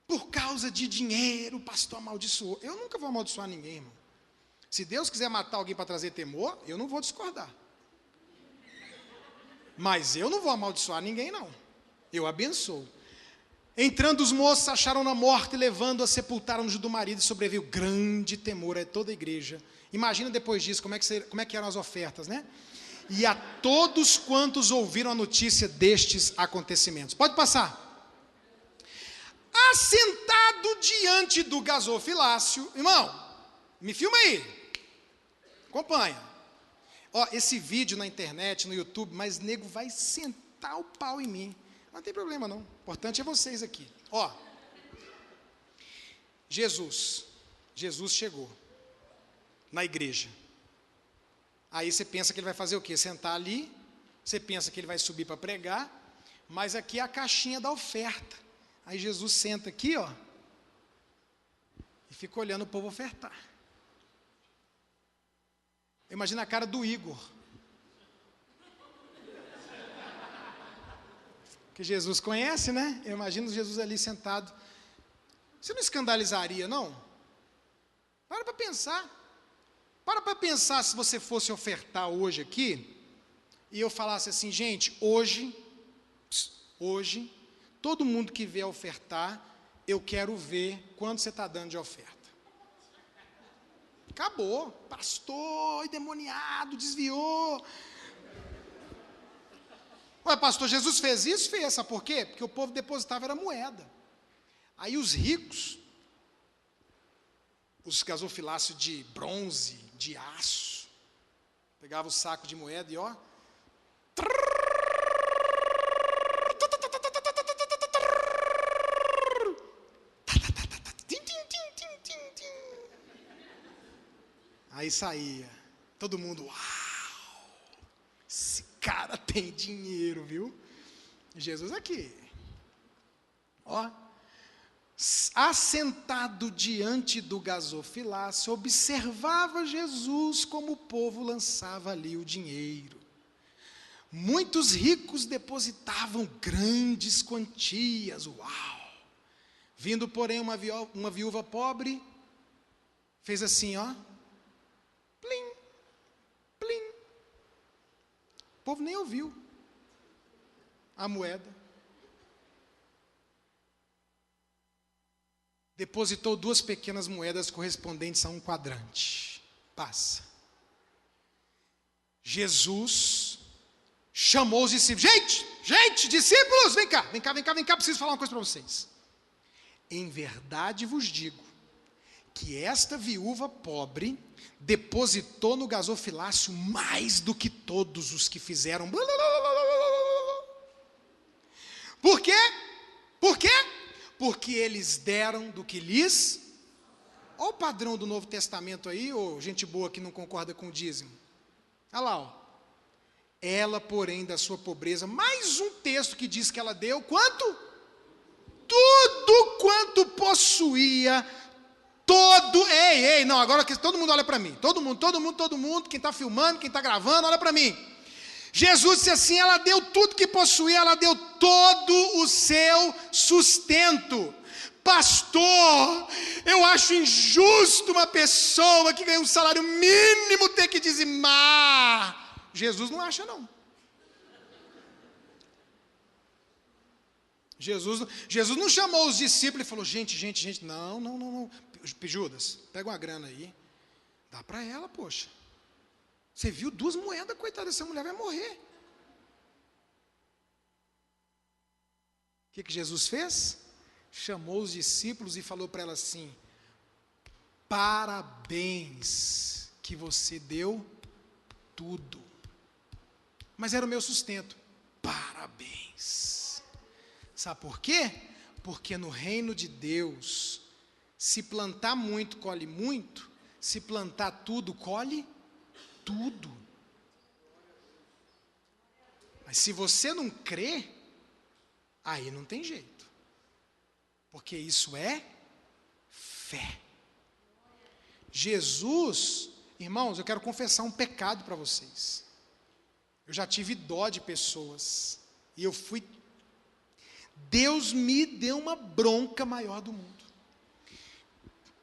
Por causa de dinheiro, o pastor amaldiçoou. Eu nunca vou amaldiçoar ninguém, irmão. Se Deus quiser matar alguém para trazer temor, eu não vou discordar. Mas eu não vou amaldiçoar ninguém, não. Eu abençoo. Entrando os moços, acharam-na morta e levando-a, sepultaram-no do marido, e sobreveio grande temor a toda a igreja. Imagina depois disso, como é que eram as ofertas, né? E a todos quantos ouviram a notícia destes acontecimentos. Pode passar. Assentado diante do gasofilácio, irmão, me filma aí, acompanha. Ó, esse vídeo na internet, no YouTube, mas nego vai sentar o pau em mim. Não tem problema não, o importante é vocês aqui. Ó, Jesus chegou na igreja. Aí você pensa que ele vai fazer o quê? Sentar ali, você pensa que ele vai subir para pregar, mas aqui é a caixinha da oferta. Aí Jesus senta aqui, ó, e fica olhando o povo ofertar. Imagina a cara do Igor. Que Jesus conhece, né? Eu imagino Jesus ali sentado. Você não escandalizaria, não? Para pensar. Para pensar se você fosse ofertar hoje aqui, e eu falasse assim: gente, hoje, todo mundo que vier ofertar, eu quero ver quanto você está dando de oferta. Acabou. Pastor, endemoniado, desviou. Ué, pastor, Jesus fez isso? Fez. Sabe por quê? Porque o povo depositava era moeda. Aí os ricos, os gasofilácios de bronze, de aço, pegavam o saco de moeda e ó, aí saía, todo mundo: uau, esse cara tem dinheiro, viu? Jesus aqui, ó, assentado diante do gasofilácio, observava Jesus como o povo lançava ali o dinheiro. Muitos ricos depositavam grandes quantias, uau! Vindo, porém, uma viúva pobre, fez assim, ó, plim, plim. O povo nem ouviu a moeda. Depositou 2 pequenas moedas correspondentes a um quadrante. Passa. Jesus chamou os discípulos. Gente, discípulos, vem cá, preciso falar uma coisa para vocês. Em verdade vos digo, que esta viúva pobre depositou no gasofilácio mais do que todos os que fizeram. Por quê? Por quê? Porque eles deram do que lhes... Olha o padrão do Novo Testamento aí, ô gente boa que não concorda com o dízimo. Olha lá, ó. Ela, porém, da sua pobreza, mais um texto que diz que ela deu, quanto? Tudo quanto possuía, não, agora que todo mundo olha para mim, todo mundo, quem está filmando, quem está gravando, olha para mim. Jesus disse assim, ela deu tudo que possuía, ela deu todo o seu sustento. Pastor, eu acho injusto uma pessoa que ganha um salário mínimo ter que dizimar. Jesus não acha, não. Jesus não chamou os discípulos e falou, gente, não. Judas, pega uma grana aí, dá para ela, poxa. Você viu 2 moedas, coitada dessa mulher, vai morrer. O que Jesus fez? Chamou os discípulos e falou para ela assim, parabéns, que você deu tudo. Mas era o meu sustento. Parabéns. Sabe por quê? Porque no reino de Deus, se plantar muito, colhe muito. Se plantar tudo, colhe tudo. Mas se você não crê, aí não tem jeito. Porque isso é fé. Jesus, irmãos, eu quero confessar um pecado para vocês. Eu já tive dó de pessoas. E eu fui... Deus me deu uma bronca maior do mundo.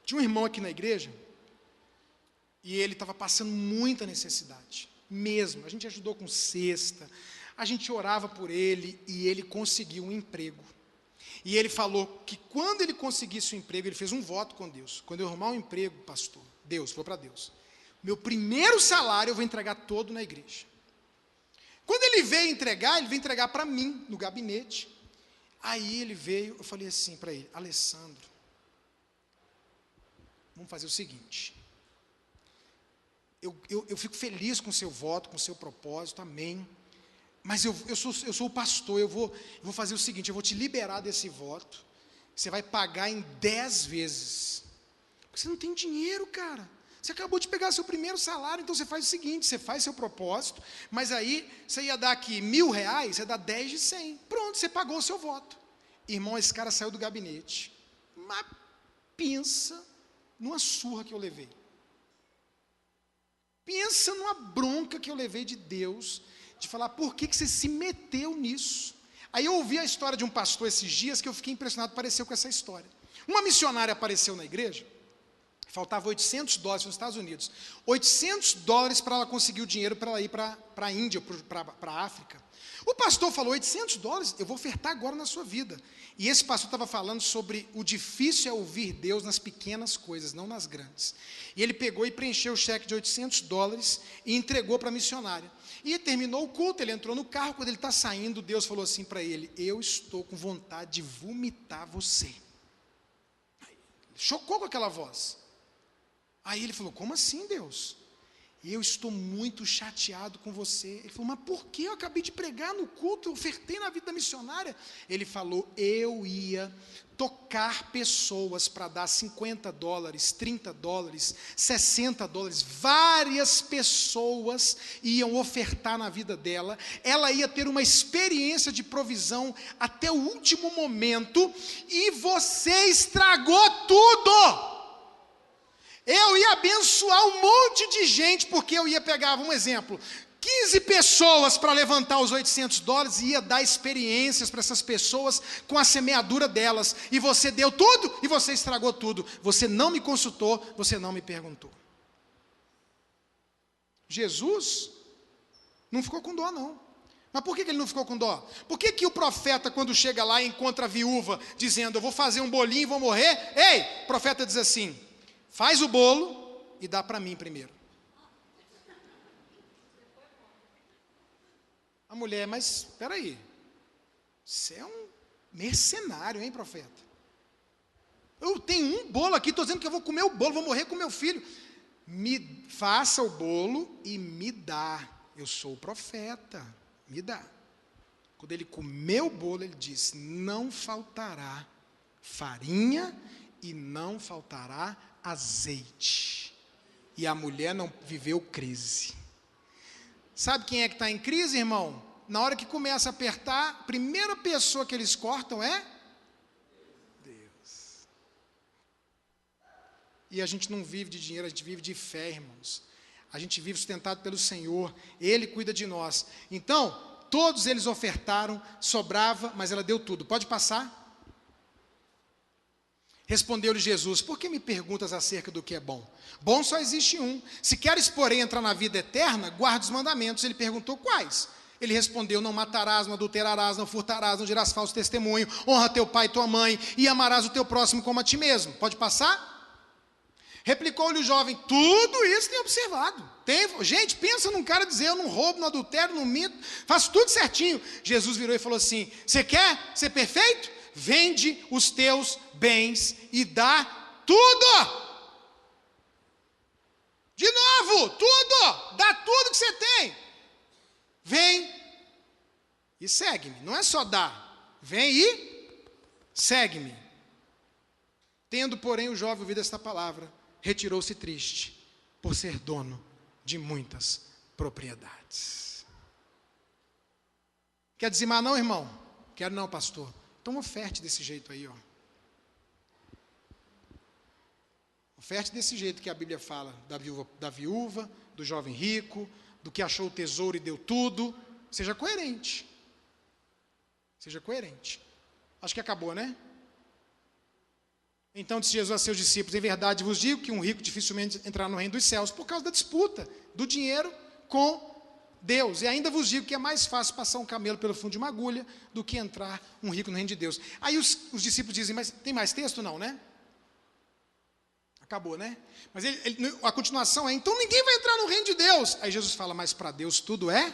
Tinha um irmão aqui na igreja, e ele estava passando muita necessidade, mesmo. A gente ajudou com cesta, a gente orava por ele, e ele conseguiu um emprego. E ele falou que quando ele conseguisse o emprego, ele fez um voto com Deus. Quando eu arrumar um emprego, pastor, Deus, falou para Deus, meu primeiro salário eu vou entregar todo na igreja. Quando ele veio entregar para mim, no gabinete. Aí ele veio, eu falei assim para ele, Alessandro, vamos fazer o seguinte, eu fico feliz com o seu voto, com o seu propósito, amém, mas eu sou o pastor, eu vou fazer o seguinte, eu vou te liberar desse voto, você vai pagar em 10 vezes, porque você não tem dinheiro, cara, você acabou de pegar seu primeiro salário, então você faz o seguinte, você faz seu propósito, mas aí você ia dar aqui R$1.000, você dá 10 de 100, pronto, você pagou o seu voto. Irmão, esse cara saiu do gabinete, mas pensa numa surra que eu levei. Pensa numa bronca que eu levei de Deus, de falar, por que você se meteu nisso? Aí eu ouvi a história de um pastor esses dias, que eu fiquei impressionado, apareceu com essa história. Uma missionária apareceu na igreja, faltava $800 nos Estados Unidos, $800 para ela conseguir o dinheiro para ela ir para a Índia, para a África. O pastor falou, $800, eu vou ofertar agora na sua vida. E esse pastor estava falando sobre o difícil é ouvir Deus nas pequenas coisas, não nas grandes. E ele pegou e preencheu o cheque de $800 e entregou para a missionária. E terminou o culto, ele entrou no carro, quando ele está saindo, Deus falou assim para ele, eu estou com vontade de vomitar você. Chocou com aquela voz. Aí ele falou, como assim, Deus? Eu estou muito chateado com você. Ele falou, mas por que? Eu acabei de pregar no culto, eu ofertei na vida missionária. Ele falou, eu ia tocar pessoas para dar $50, $30, $60. Várias pessoas iam ofertar na vida dela. Ela ia ter uma experiência de provisão até o último momento. E você estragou tudo. Eu ia abençoar um monte de gente, porque eu ia pegar, um exemplo, 15 pessoas para levantar os $800 e ia dar experiências para essas pessoas com a semeadura delas. E você deu tudo e você estragou tudo. Você não me consultou, você não me perguntou. Jesus não ficou com dó, não. Mas por que ele não ficou com dó? Por que o profeta, quando chega lá e encontra a viúva, dizendo, eu vou fazer um bolinho e vou morrer? Ei, o profeta diz assim, faz o bolo e dá para mim primeiro. A mulher, mas espera aí, você é um mercenário, hein, profeta? Eu tenho um bolo aqui, estou dizendo que eu vou comer o bolo, vou morrer com meu filho. Me faça o bolo e me dá. Eu sou o profeta, me dá. Quando ele comeu o bolo, ele disse: não faltará farinha e não faltará azeite. E a mulher não viveu crise. Sabe quem é que está em crise, irmão? Na hora que começa a apertar, a primeira pessoa que eles cortam é Deus. E a gente não vive de dinheiro, a gente vive de fé, irmãos. A gente vive sustentado pelo Senhor, Ele cuida de nós. Então, todos eles ofertaram, sobrava, mas ela deu tudo. Pode passar? Respondeu-lhe Jesus: por que me perguntas acerca do que é bom? Bom só existe um. Se queres, porém, entrar na vida eterna, guarda os mandamentos. Ele perguntou: quais? Ele respondeu: não matarás, não adulterarás, não furtarás, não dirás falso testemunho, honra teu pai e tua mãe, e amarás o teu próximo como a ti mesmo. Pode passar? Replicou-lhe o jovem: tudo isso tem observado. Gente, pensa num cara dizer: eu não roubo, não adultero, não minto, faço tudo certinho. Jesus virou e falou assim: você quer ser perfeito? Vende os teus bens e dá tudo. De novo, tudo. Dá tudo que você tem. Vem e segue-me. Não é só dar. Vem e segue-me. Tendo, porém, o jovem ouvido esta palavra, retirou-se triste, por ser dono de muitas propriedades. Quer dizimar não, irmão? Quero não, pastor. Então oferte desse jeito aí, ó. Oferte desse jeito que a Bíblia fala, da viúva, do jovem rico, do que achou o tesouro e deu tudo. Seja coerente. Seja coerente. Acho que acabou, né? Então disse Jesus a seus discípulos: em verdade vos digo que um rico dificilmente entrará no reino dos céus, por causa da disputa do dinheiro com Deus. E ainda vos digo que é mais fácil passar um camelo pelo fundo de uma agulha do que entrar um rico no reino de Deus. Aí os discípulos dizem: mas tem mais texto? Não, né? Acabou, né? Mas a continuação é: então ninguém vai entrar no reino de Deus. Aí Jesus fala: mas para Deus tudo é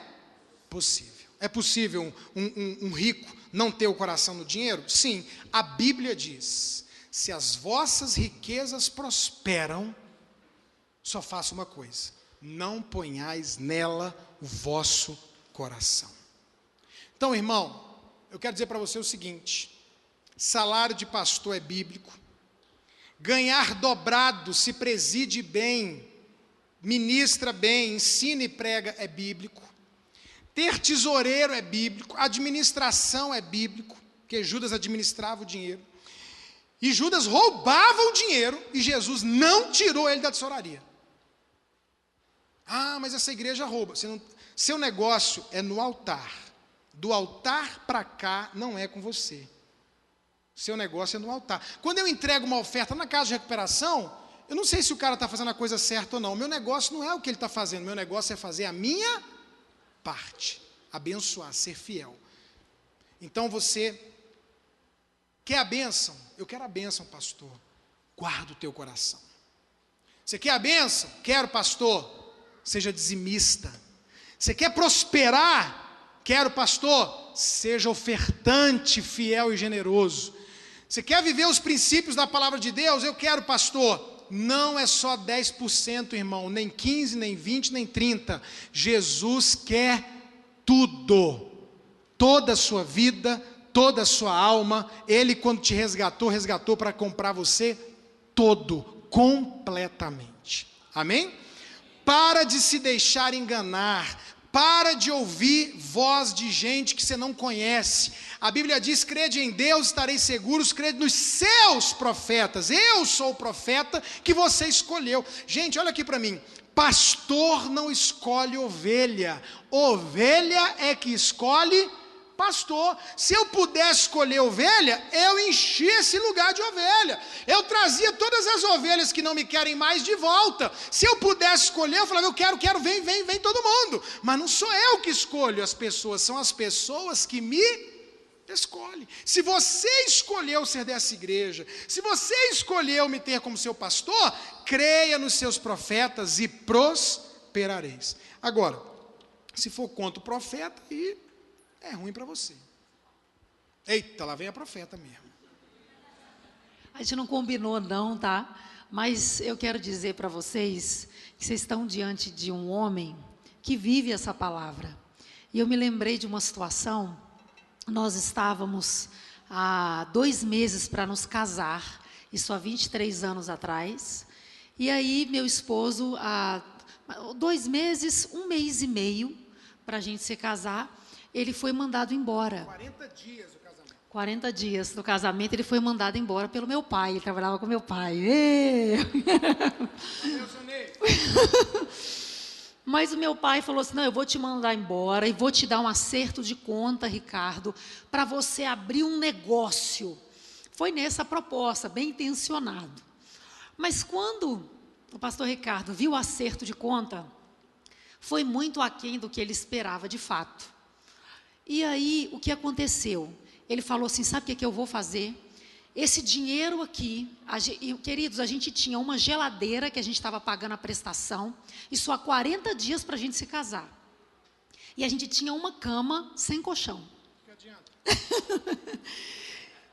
possível. É possível um rico não ter o coração no dinheiro? Sim, a Bíblia diz: se as vossas riquezas prosperam, só faça uma coisa: não ponhais nela o vosso coração. Então, irmão, eu quero dizer para você o seguinte: salário de pastor é bíblico, ganhar dobrado se preside bem, ministra bem, ensina e prega é bíblico, ter tesoureiro é bíblico, administração é bíblico, porque Judas administrava o dinheiro, e Judas roubava o dinheiro, e Jesus não tirou ele da tesouraria. Ah, mas essa igreja rouba. Seu negócio é no altar. Do altar para cá não é com você. Seu negócio é no altar. Quando eu entrego uma oferta na casa de recuperação, eu não sei se o cara está fazendo a coisa certa ou não. O meu negócio não é o que ele está fazendo. O meu negócio é fazer a minha parte. Abençoar, ser fiel. Então você quer a bênção? Eu quero a bênção, pastor. Guarda o teu coração. Você quer a bênção? Quero, pastor. Seja dizimista. Você quer prosperar? Quero, pastor. Seja ofertante, fiel e generoso. Você quer viver os princípios da palavra de Deus? Eu quero, pastor. Não é só 10%, irmão, nem 15, nem 20, nem 30. Jesus quer tudo. Toda a sua vida, toda a sua alma. Ele, quando te resgatou para comprar você todo, completamente. Amém? Para de se deixar enganar, para de ouvir voz de gente que você não conhece. A Bíblia diz: crede em Deus, estareis seguros, crede nos seus profetas. Eu sou o profeta que você escolheu. Gente, olha aqui para mim: pastor não escolhe ovelha, ovelha é que escolhe pastor. Se eu pudesse escolher ovelha, eu enchia esse lugar de ovelha, eu trazia todas as ovelhas que não me querem mais de volta. Se eu pudesse escolher, eu falava: eu quero, vem todo mundo. Mas não sou eu que escolho as pessoas, são as pessoas que me escolhem. Se você escolheu ser dessa igreja, se você escolheu me ter como seu pastor, creia nos seus profetas e prosperareis. Agora, se for contra o profeta, é ruim para você. Eita, lá vem a profeta mesmo. A gente não combinou não, tá? Mas eu quero dizer para vocês que vocês estão diante de um homem que vive essa palavra. E eu me lembrei de uma situação, nós estávamos há 2 meses para nos casar, isso há 23 anos atrás, e aí meu esposo, há 2 meses, 1 mês e meio, para a gente se casar, ele foi mandado embora. 40 dias o casamento. 40 dias do casamento, ele foi mandado embora pelo meu pai, ele trabalhava com meu pai. Mas o meu pai falou assim, não, eu vou te mandar embora e vou te dar um acerto de conta, Ricardo, para você abrir um negócio. Foi nessa proposta, bem intencionado. Mas quando o pastor Ricardo viu o acerto de conta, foi muito aquém do que ele esperava de fato. E aí, o que aconteceu? Ele falou assim, sabe o que eu vou fazer? Esse dinheiro aqui, queridos, a gente tinha uma geladeira que a gente estava pagando a prestação, isso há 40 dias para a gente se casar. E a gente tinha uma cama sem colchão. Que adianta?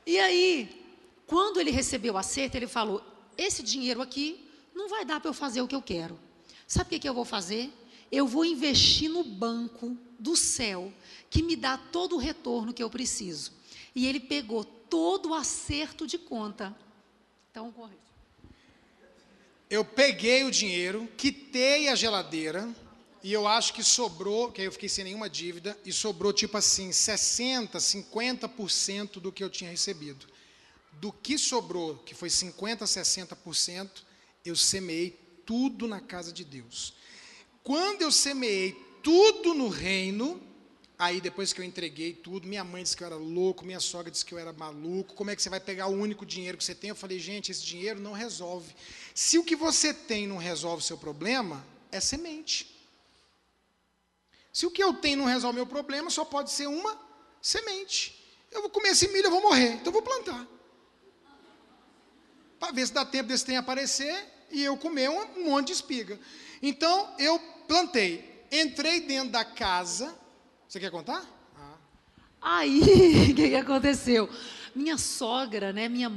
E aí, quando ele recebeu o acerto, ele falou, esse dinheiro aqui não vai dar para eu fazer o que eu quero. Sabe o que eu vou fazer? Eu vou investir no banco do céu, que me dá todo o retorno que eu preciso. E ele pegou todo o acerto de conta. Então, corre. Eu peguei o dinheiro, quitei a geladeira, e eu acho que sobrou, que aí eu fiquei sem nenhuma dívida, e sobrou tipo assim, 60%, 50% do que eu tinha recebido. Do que sobrou, que foi 50%, 60%, eu semeei tudo na casa de Deus. Quando eu semeei tudo no reino, aí depois que eu entreguei tudo, minha mãe disse que eu era louco, minha sogra disse que eu era maluco, como é que você vai pegar o único dinheiro que você tem? Eu falei, gente, esse dinheiro não resolve. Se o que você tem não resolve o seu problema, é semente. Se o que eu tenho não resolve o meu problema, só pode ser uma semente. Eu vou comer esse milho, eu vou morrer, então eu vou plantar. Para ver se dá tempo desse trem aparecer e eu comer um monte de espiga. Então, eu plantei, entrei dentro da casa. Você quer contar? Aí, o que aconteceu? Minha sogra, né, minha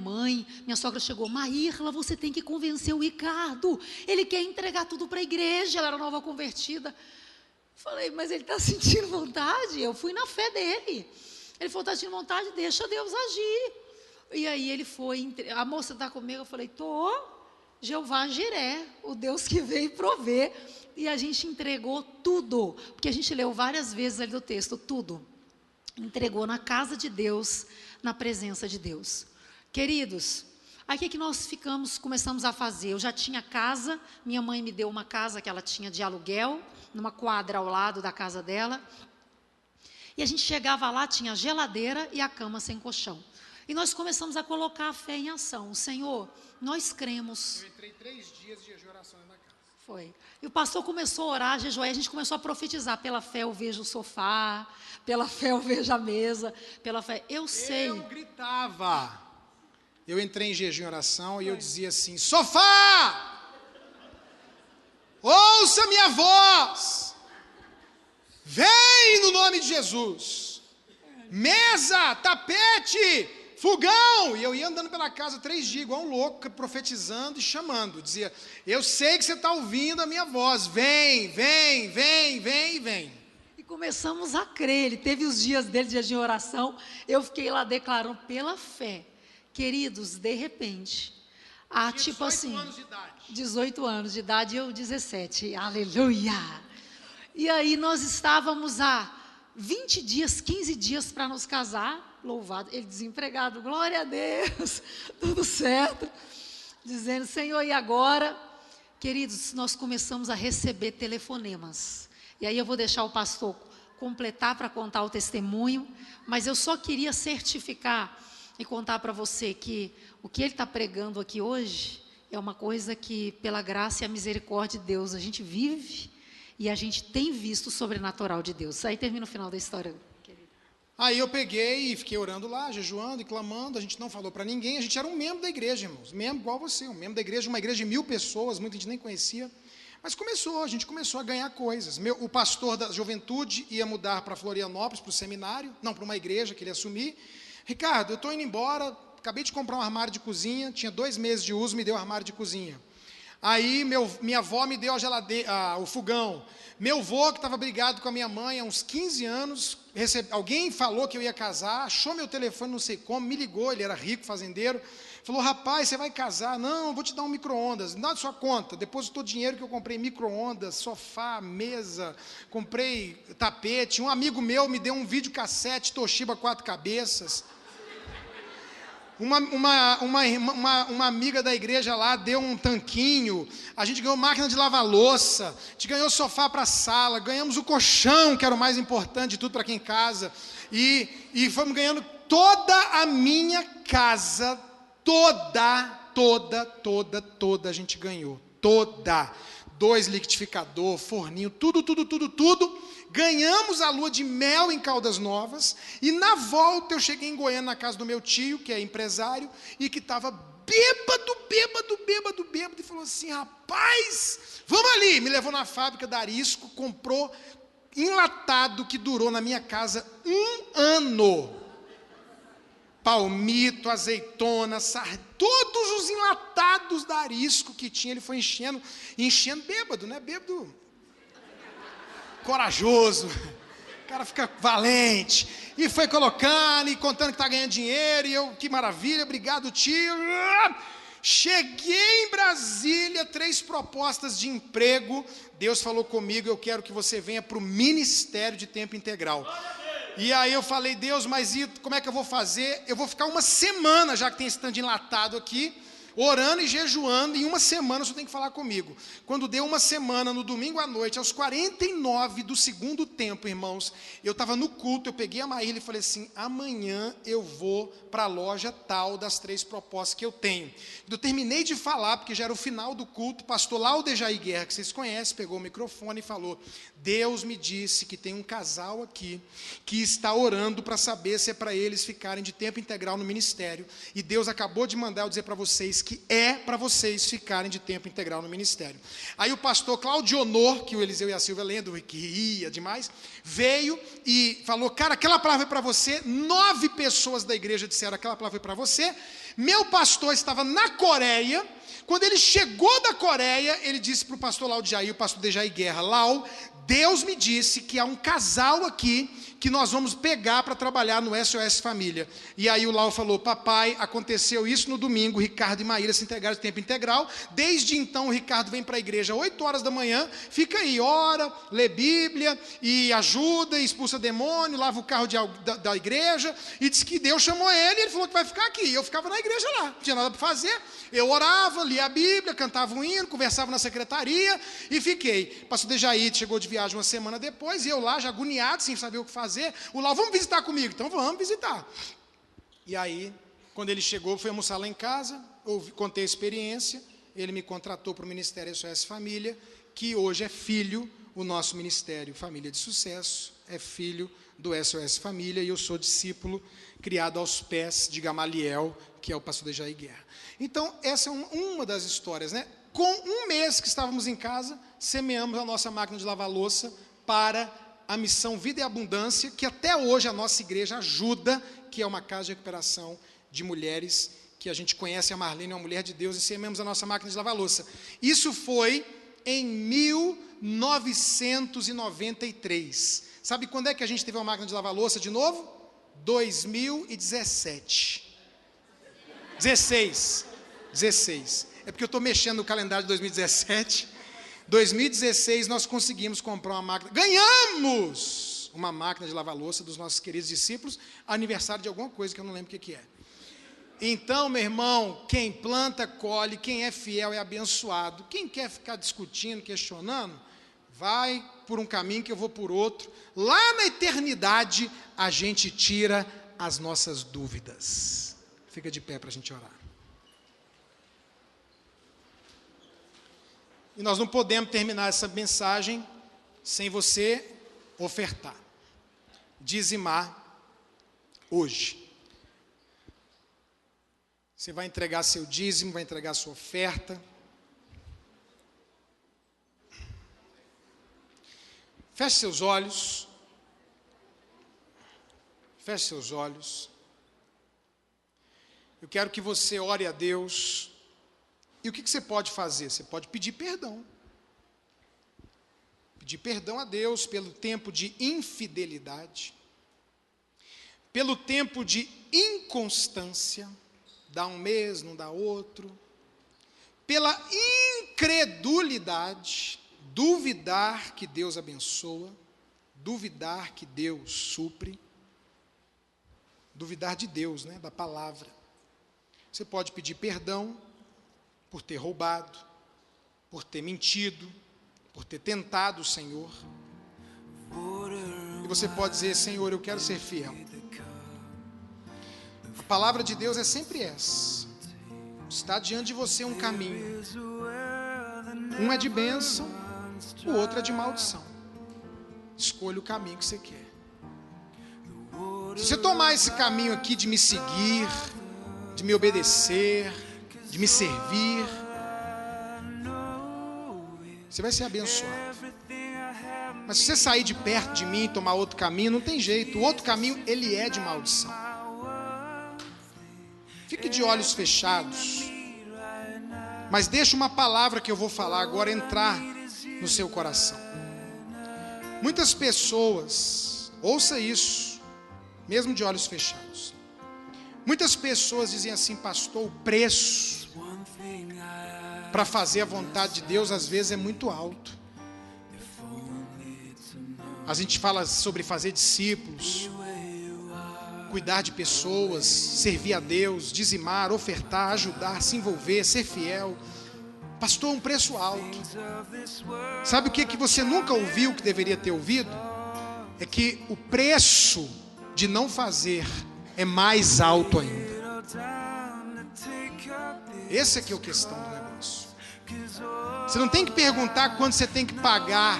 sogra chegou, Maírla, você tem que convencer o Ricardo, ele quer entregar tudo para a igreja, ela era nova convertida. Falei, mas ele está sentindo vontade? Eu fui na fé dele. Ele falou, está sentindo vontade? Deixa Deus agir. E aí ele foi, a moça está comigo, eu falei, Jeová Jiré, o Deus que veio prover. E a gente entregou tudo, porque a gente leu várias vezes ali do texto, tudo. Entregou na casa de Deus, na presença de Deus. Queridos, aí o que nós começamos a fazer? Eu já tinha casa, minha mãe me deu uma casa que ela tinha de aluguel, numa quadra ao lado da casa dela. E a gente chegava lá, tinha a geladeira e a cama sem colchão. E nós começamos a colocar a fé em ação. Senhor, nós cremos. Eu entrei 3 dias de oração na casa. Foi. E o pastor começou a orar, jejuar, e a gente começou a profetizar. Pela fé eu vejo o sofá, pela fé eu vejo a mesa, pela fé, eu sei. Eu gritava. Eu entrei em jejum e oração e eu dizia assim, sofá! Ouça minha voz! Vem no nome de Jesus! Mesa, tapete, fogão! E eu ia andando pela casa 3 dias, igual um louco, profetizando e chamando. Dizia, eu sei que você está ouvindo a minha voz. Vem, vem, vem, vem, vem. E começamos a crer. Ele teve os dias dele, dias de oração. Eu fiquei lá declarando pela fé. Queridos, de repente, tipo assim, 18 anos de idade. 18 anos de idade e eu 17. Aleluia! E aí nós estávamos há 20 dias, 15 dias para nos casar, louvado, ele desempregado, glória a Deus, tudo certo, dizendo, Senhor, e agora? Queridos, nós começamos a receber telefonemas, e aí eu vou deixar o pastor completar para contar o testemunho, mas eu só queria certificar e contar para você que o que ele está pregando aqui hoje é uma coisa que, pela graça e a misericórdia de Deus, a gente vive e a gente tem visto o sobrenatural de Deus. Aí termina o final da história, querido. Aí eu peguei e fiquei orando lá, jejuando e clamando, a gente não falou para ninguém, a gente era um membro da igreja, irmãos, membro igual você, um membro da igreja, uma igreja de 1000 pessoas, muita gente nem conhecia, mas a gente começou a ganhar coisas. O pastor da juventude ia mudar para Florianópolis, para o seminário, não, para uma igreja que ele ia assumir. Ricardo, eu estou indo embora, acabei de comprar um armário de cozinha, tinha 2 meses de uso, me deu um armário de cozinha. Aí minha avó me deu o fogão. Meu avô, que estava brigado com a minha mãe há uns 15 anos, alguém falou que eu ia casar, achou meu telefone, não sei como, me ligou, ele era rico, fazendeiro, falou, rapaz, você vai casar? Não, vou te dar um micro-ondas, dá sua conta, depositou dinheiro que eu comprei micro-ondas, sofá, mesa, comprei tapete, um amigo meu me deu um videocassete Toshiba 4 cabeças, uma amiga da igreja lá deu um tanquinho, a gente ganhou máquina de lavar louça, a gente ganhou sofá para a sala, ganhamos o colchão, que era o mais importante de tudo para quem casa, e fomos ganhando toda a minha casa, toda a gente ganhou, toda, 2 liquidificador, forninho, tudo, ganhamos a lua de mel em Caldas Novas, e na volta eu cheguei em Goiânia, na casa do meu tio, que é empresário, e que estava bêbado, e falou assim, rapaz, vamos ali, me levou na fábrica da Arisco, comprou enlatado, que durou na minha casa 1 ano, palmito, azeitona, todos os enlatados da Arisco que tinha, ele foi enchendo bêbado, né, bêbado corajoso, o cara fica valente, e foi colocando, e contando que está ganhando dinheiro, e eu, que maravilha, obrigado tio, cheguei em Brasília, 3 propostas de emprego, Deus falou comigo, eu quero que você venha para o ministério de tempo integral, e aí eu falei, Deus, mas como é que eu vou fazer? Eu vou ficar 1 semana, já que tem esse tanto de enlatado aqui, orando e jejuando, em 1 semana você tem que falar comigo. Quando deu 1 semana, no domingo à noite, aos 49 do segundo tempo, irmãos, eu estava no culto, eu peguei a Maíra e falei assim, amanhã eu vou para a loja tal das 3 propostas que eu tenho. Eu terminei de falar, porque já era o final do culto, o pastor Laudejair Guerra, que vocês conhecem, pegou o microfone e falou, Deus me disse que tem um casal aqui, que está orando para saber se é para eles ficarem de tempo integral no ministério, e Deus acabou de mandar eu dizer para vocês que é para vocês ficarem de tempo integral no ministério. Aí o pastor Claudionor, que o Eliseu e a Silvia lendo, que ria demais, veio e falou, cara, aquela palavra foi para você, 9 pessoas da igreja disseram, aquela palavra foi para você, meu pastor estava na Coreia, quando ele chegou da Coreia, ele disse para o pastor Laudejair, o pastor Dejair Guerra, Lau, Deus me disse que há um casal aqui, que nós vamos pegar para trabalhar no SOS Família. E aí o Lau falou, papai, aconteceu isso no domingo, Ricardo e Maíra se integraram de tempo integral, desde então o Ricardo vem para a igreja 8 horas da manhã, fica aí, ora, lê Bíblia, e ajuda, e expulsa demônio, lava o carro da igreja, e disse que Deus chamou ele, e ele falou que vai ficar aqui, e eu ficava na igreja lá, não tinha nada para fazer, eu orava, lia a Bíblia, cantava um hino, conversava na secretaria, e fiquei. Pastor Dejair chegou de viagem 1 semana depois, e eu lá, já agoniado, sem saber o que fazer, o Lau, vamos visitar comigo? Então vamos visitar. E aí, quando ele chegou, fui almoçar lá em casa, contei a experiência, ele me contratou para o Ministério SOS Família, que hoje é filho, o nosso Ministério Família de Sucesso, é filho do SOS Família, e eu sou discípulo criado aos pés de Gamaliel, que é o pastor Dejair Guerra. Então, essa é uma das histórias, né? Com 1 mês que estávamos em casa, semeamos a nossa máquina de lavar louça para a missão Vida e Abundância, que até hoje a nossa igreja ajuda, que é uma casa de recuperação de mulheres, que a gente conhece, a Marlene é uma mulher de Deus, e semeamos a nossa máquina de lavar louça. Isso foi em 1993. Sabe quando é que a gente teve uma máquina de lavar louça de novo? 2017. 16. É porque eu estou mexendo no calendário de 2017. 2016 nós conseguimos comprar uma máquina, ganhamos uma máquina de lavar louça dos nossos queridos discípulos, aniversário de alguma coisa que eu não lembro o que é. Então, meu irmão, quem planta, colhe, quem é fiel é abençoado. Quem quer ficar discutindo, questionando, vai por um caminho que eu vou por outro. Lá na eternidade, a gente tira as nossas dúvidas. Fica de pé para a gente orar. E nós não podemos terminar essa mensagem sem você ofertar, dizimar hoje. Você vai entregar seu dízimo, vai entregar sua oferta. Feche seus olhos. Feche seus olhos. eu quero que você ore a Deus. E o que você pode fazer? Você pode pedir perdão. Pedir perdão a Deus pelo tempo de infidelidade, pelo tempo de inconstância, dá um mês, não dá outro, pela incredulidade, duvidar que Deus abençoa, duvidar que Deus supre, duvidar de Deus, né, da palavra. Você pode pedir perdão por ter roubado, por ter mentido, por ter tentado o Senhor. E você pode dizer: Senhor, eu quero ser fiel. A palavra de Deus é sempre essa. Está diante de você um caminho. Um é de bênção, o outro é de maldição. Escolha o caminho que você quer. Se você tomar esse caminho aqui de me seguir, de me obedecer, de me servir, você vai ser abençoado. Mas se você sair de perto de mim e tomar outro caminho, não tem jeito. O outro caminho, ele é de maldição. Fique de olhos fechados, mas deixe uma palavra que eu vou falar agora entrar no seu coração. Muitas pessoas, ouça isso, mesmo de olhos fechados. Muitas pessoas dizem assim: pastor, o preço para fazer a vontade de Deus às vezes é muito alto. A gente fala sobre fazer discípulos, cuidar de pessoas, servir a Deus, dizimar, ofertar, ajudar, se envolver, ser fiel. Pastor, um preço alto. Sabe o que você nunca ouviu que deveria ter ouvido? É que o preço de não fazer é mais alto ainda. Essa aqui é a questão do negócio. Você não tem que perguntar quanto você tem que pagar,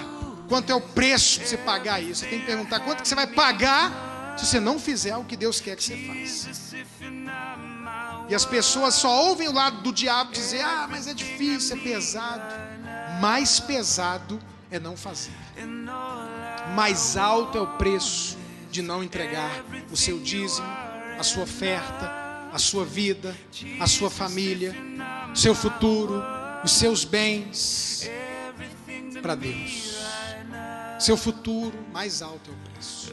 quanto é o preço de você pagar isso. Você tem que perguntar quanto que você vai pagar se você não fizer o que Deus quer que você faça. E as pessoas só ouvem o lado do diabo dizer: ah, mas é difícil, é pesado. Mais pesado é não fazer. Mais alto é o preço de não entregar o seu dízimo, a sua oferta, a sua vida, a sua família, o seu futuro, os seus bens para Deus. Seu futuro, mais alto é o preço.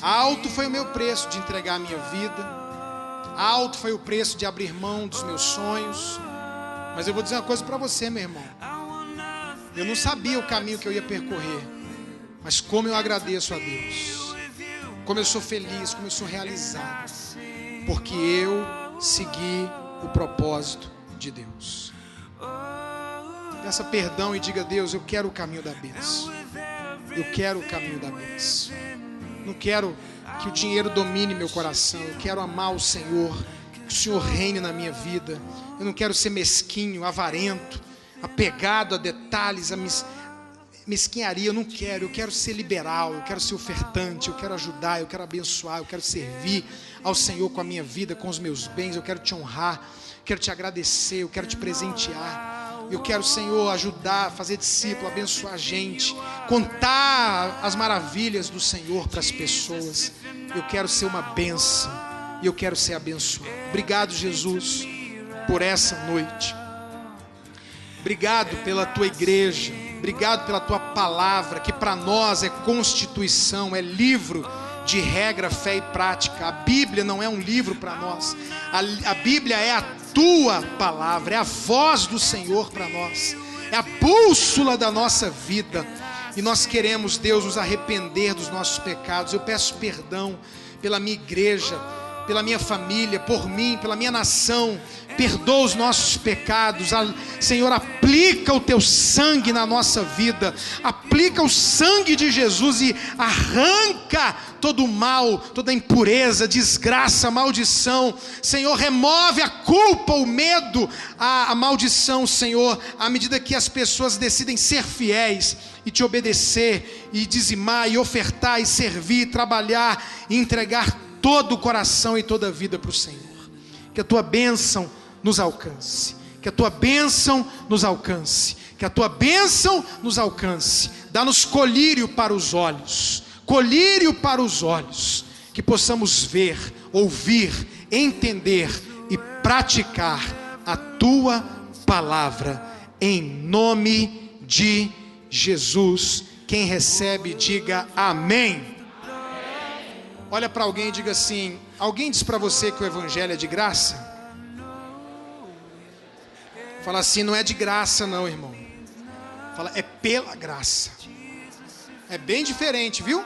Alto foi o meu preço de entregar a minha vida. Alto foi o preço de abrir mão dos meus sonhos. Mas eu vou dizer uma coisa para você, meu irmão. Eu não sabia o caminho que eu ia percorrer, mas como eu agradeço a Deus, como eu sou feliz, como eu sou realizado, porque eu segui o propósito de Deus. Peça perdão e diga: Deus, eu quero o caminho da bênção. Eu quero o caminho da bênção. Não quero que o dinheiro domine meu coração. Eu quero amar o Senhor, que o Senhor reine na minha vida. Eu não quero ser mesquinho, avarento, apegado a detalhes, a mesquinharia. Eu não quero. Eu quero ser liberal, eu quero ser ofertante, eu quero ajudar, eu quero abençoar, eu quero servir ao Senhor com a minha vida, com os meus bens. Eu quero te honrar, quero te agradecer, eu quero te presentear. Eu quero, Senhor, ajudar, fazer discípulo, abençoar a gente, contar as maravilhas do Senhor para as pessoas. Eu quero ser uma bênção e eu quero ser abençoado. Obrigado, Jesus, por essa noite. Obrigado pela tua igreja. Obrigado pela tua palavra, que para nós é constituição, é livro de regra, fé e prática. A Bíblia não é um livro para nós. A Bíblia é a tua palavra, é a voz do Senhor para nós, é a bússola da nossa vida. E nós queremos, Deus, nos arrepender dos nossos pecados. Eu peço perdão pela minha igreja, pela minha família, por mim, pela minha nação. Perdoa os nossos pecados. Senhor, aplica o teu sangue na nossa vida. Aplica o sangue de Jesus e arranca todo o mal, toda a impureza, desgraça, maldição. Senhor, remove a culpa, o medo, a maldição, Senhor, à medida que as pessoas decidem ser fiéis e te obedecer, e dizimar, e ofertar, e servir, e trabalhar, e entregar todo o coração e toda a vida para o Senhor. Que a tua bênção nos alcance, que a tua bênção nos alcance, que a tua bênção nos alcance. Dá-nos colírio para os olhos, colírio para os olhos, que possamos ver, ouvir, entender praticar a tua palavra, em nome de Jesus. Quem recebe, diga amém. Olha para alguém e diga assim: alguém diz para você que o evangelho é de graça? Fala assim: não é de graça não, irmão. Fala, é pela graça. É bem diferente, viu?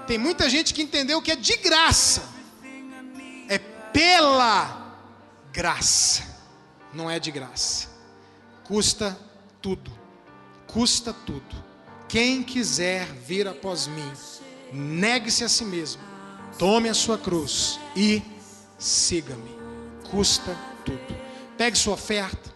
Tem muita gente que entendeu que é de graça. É pela graça. Não é de graça. Custa tudo. Custa tudo. Quem quiser vir após mim, negue-se a si mesmo, tome a sua cruz e siga-me. Custa tudo. Pegue sua oferta,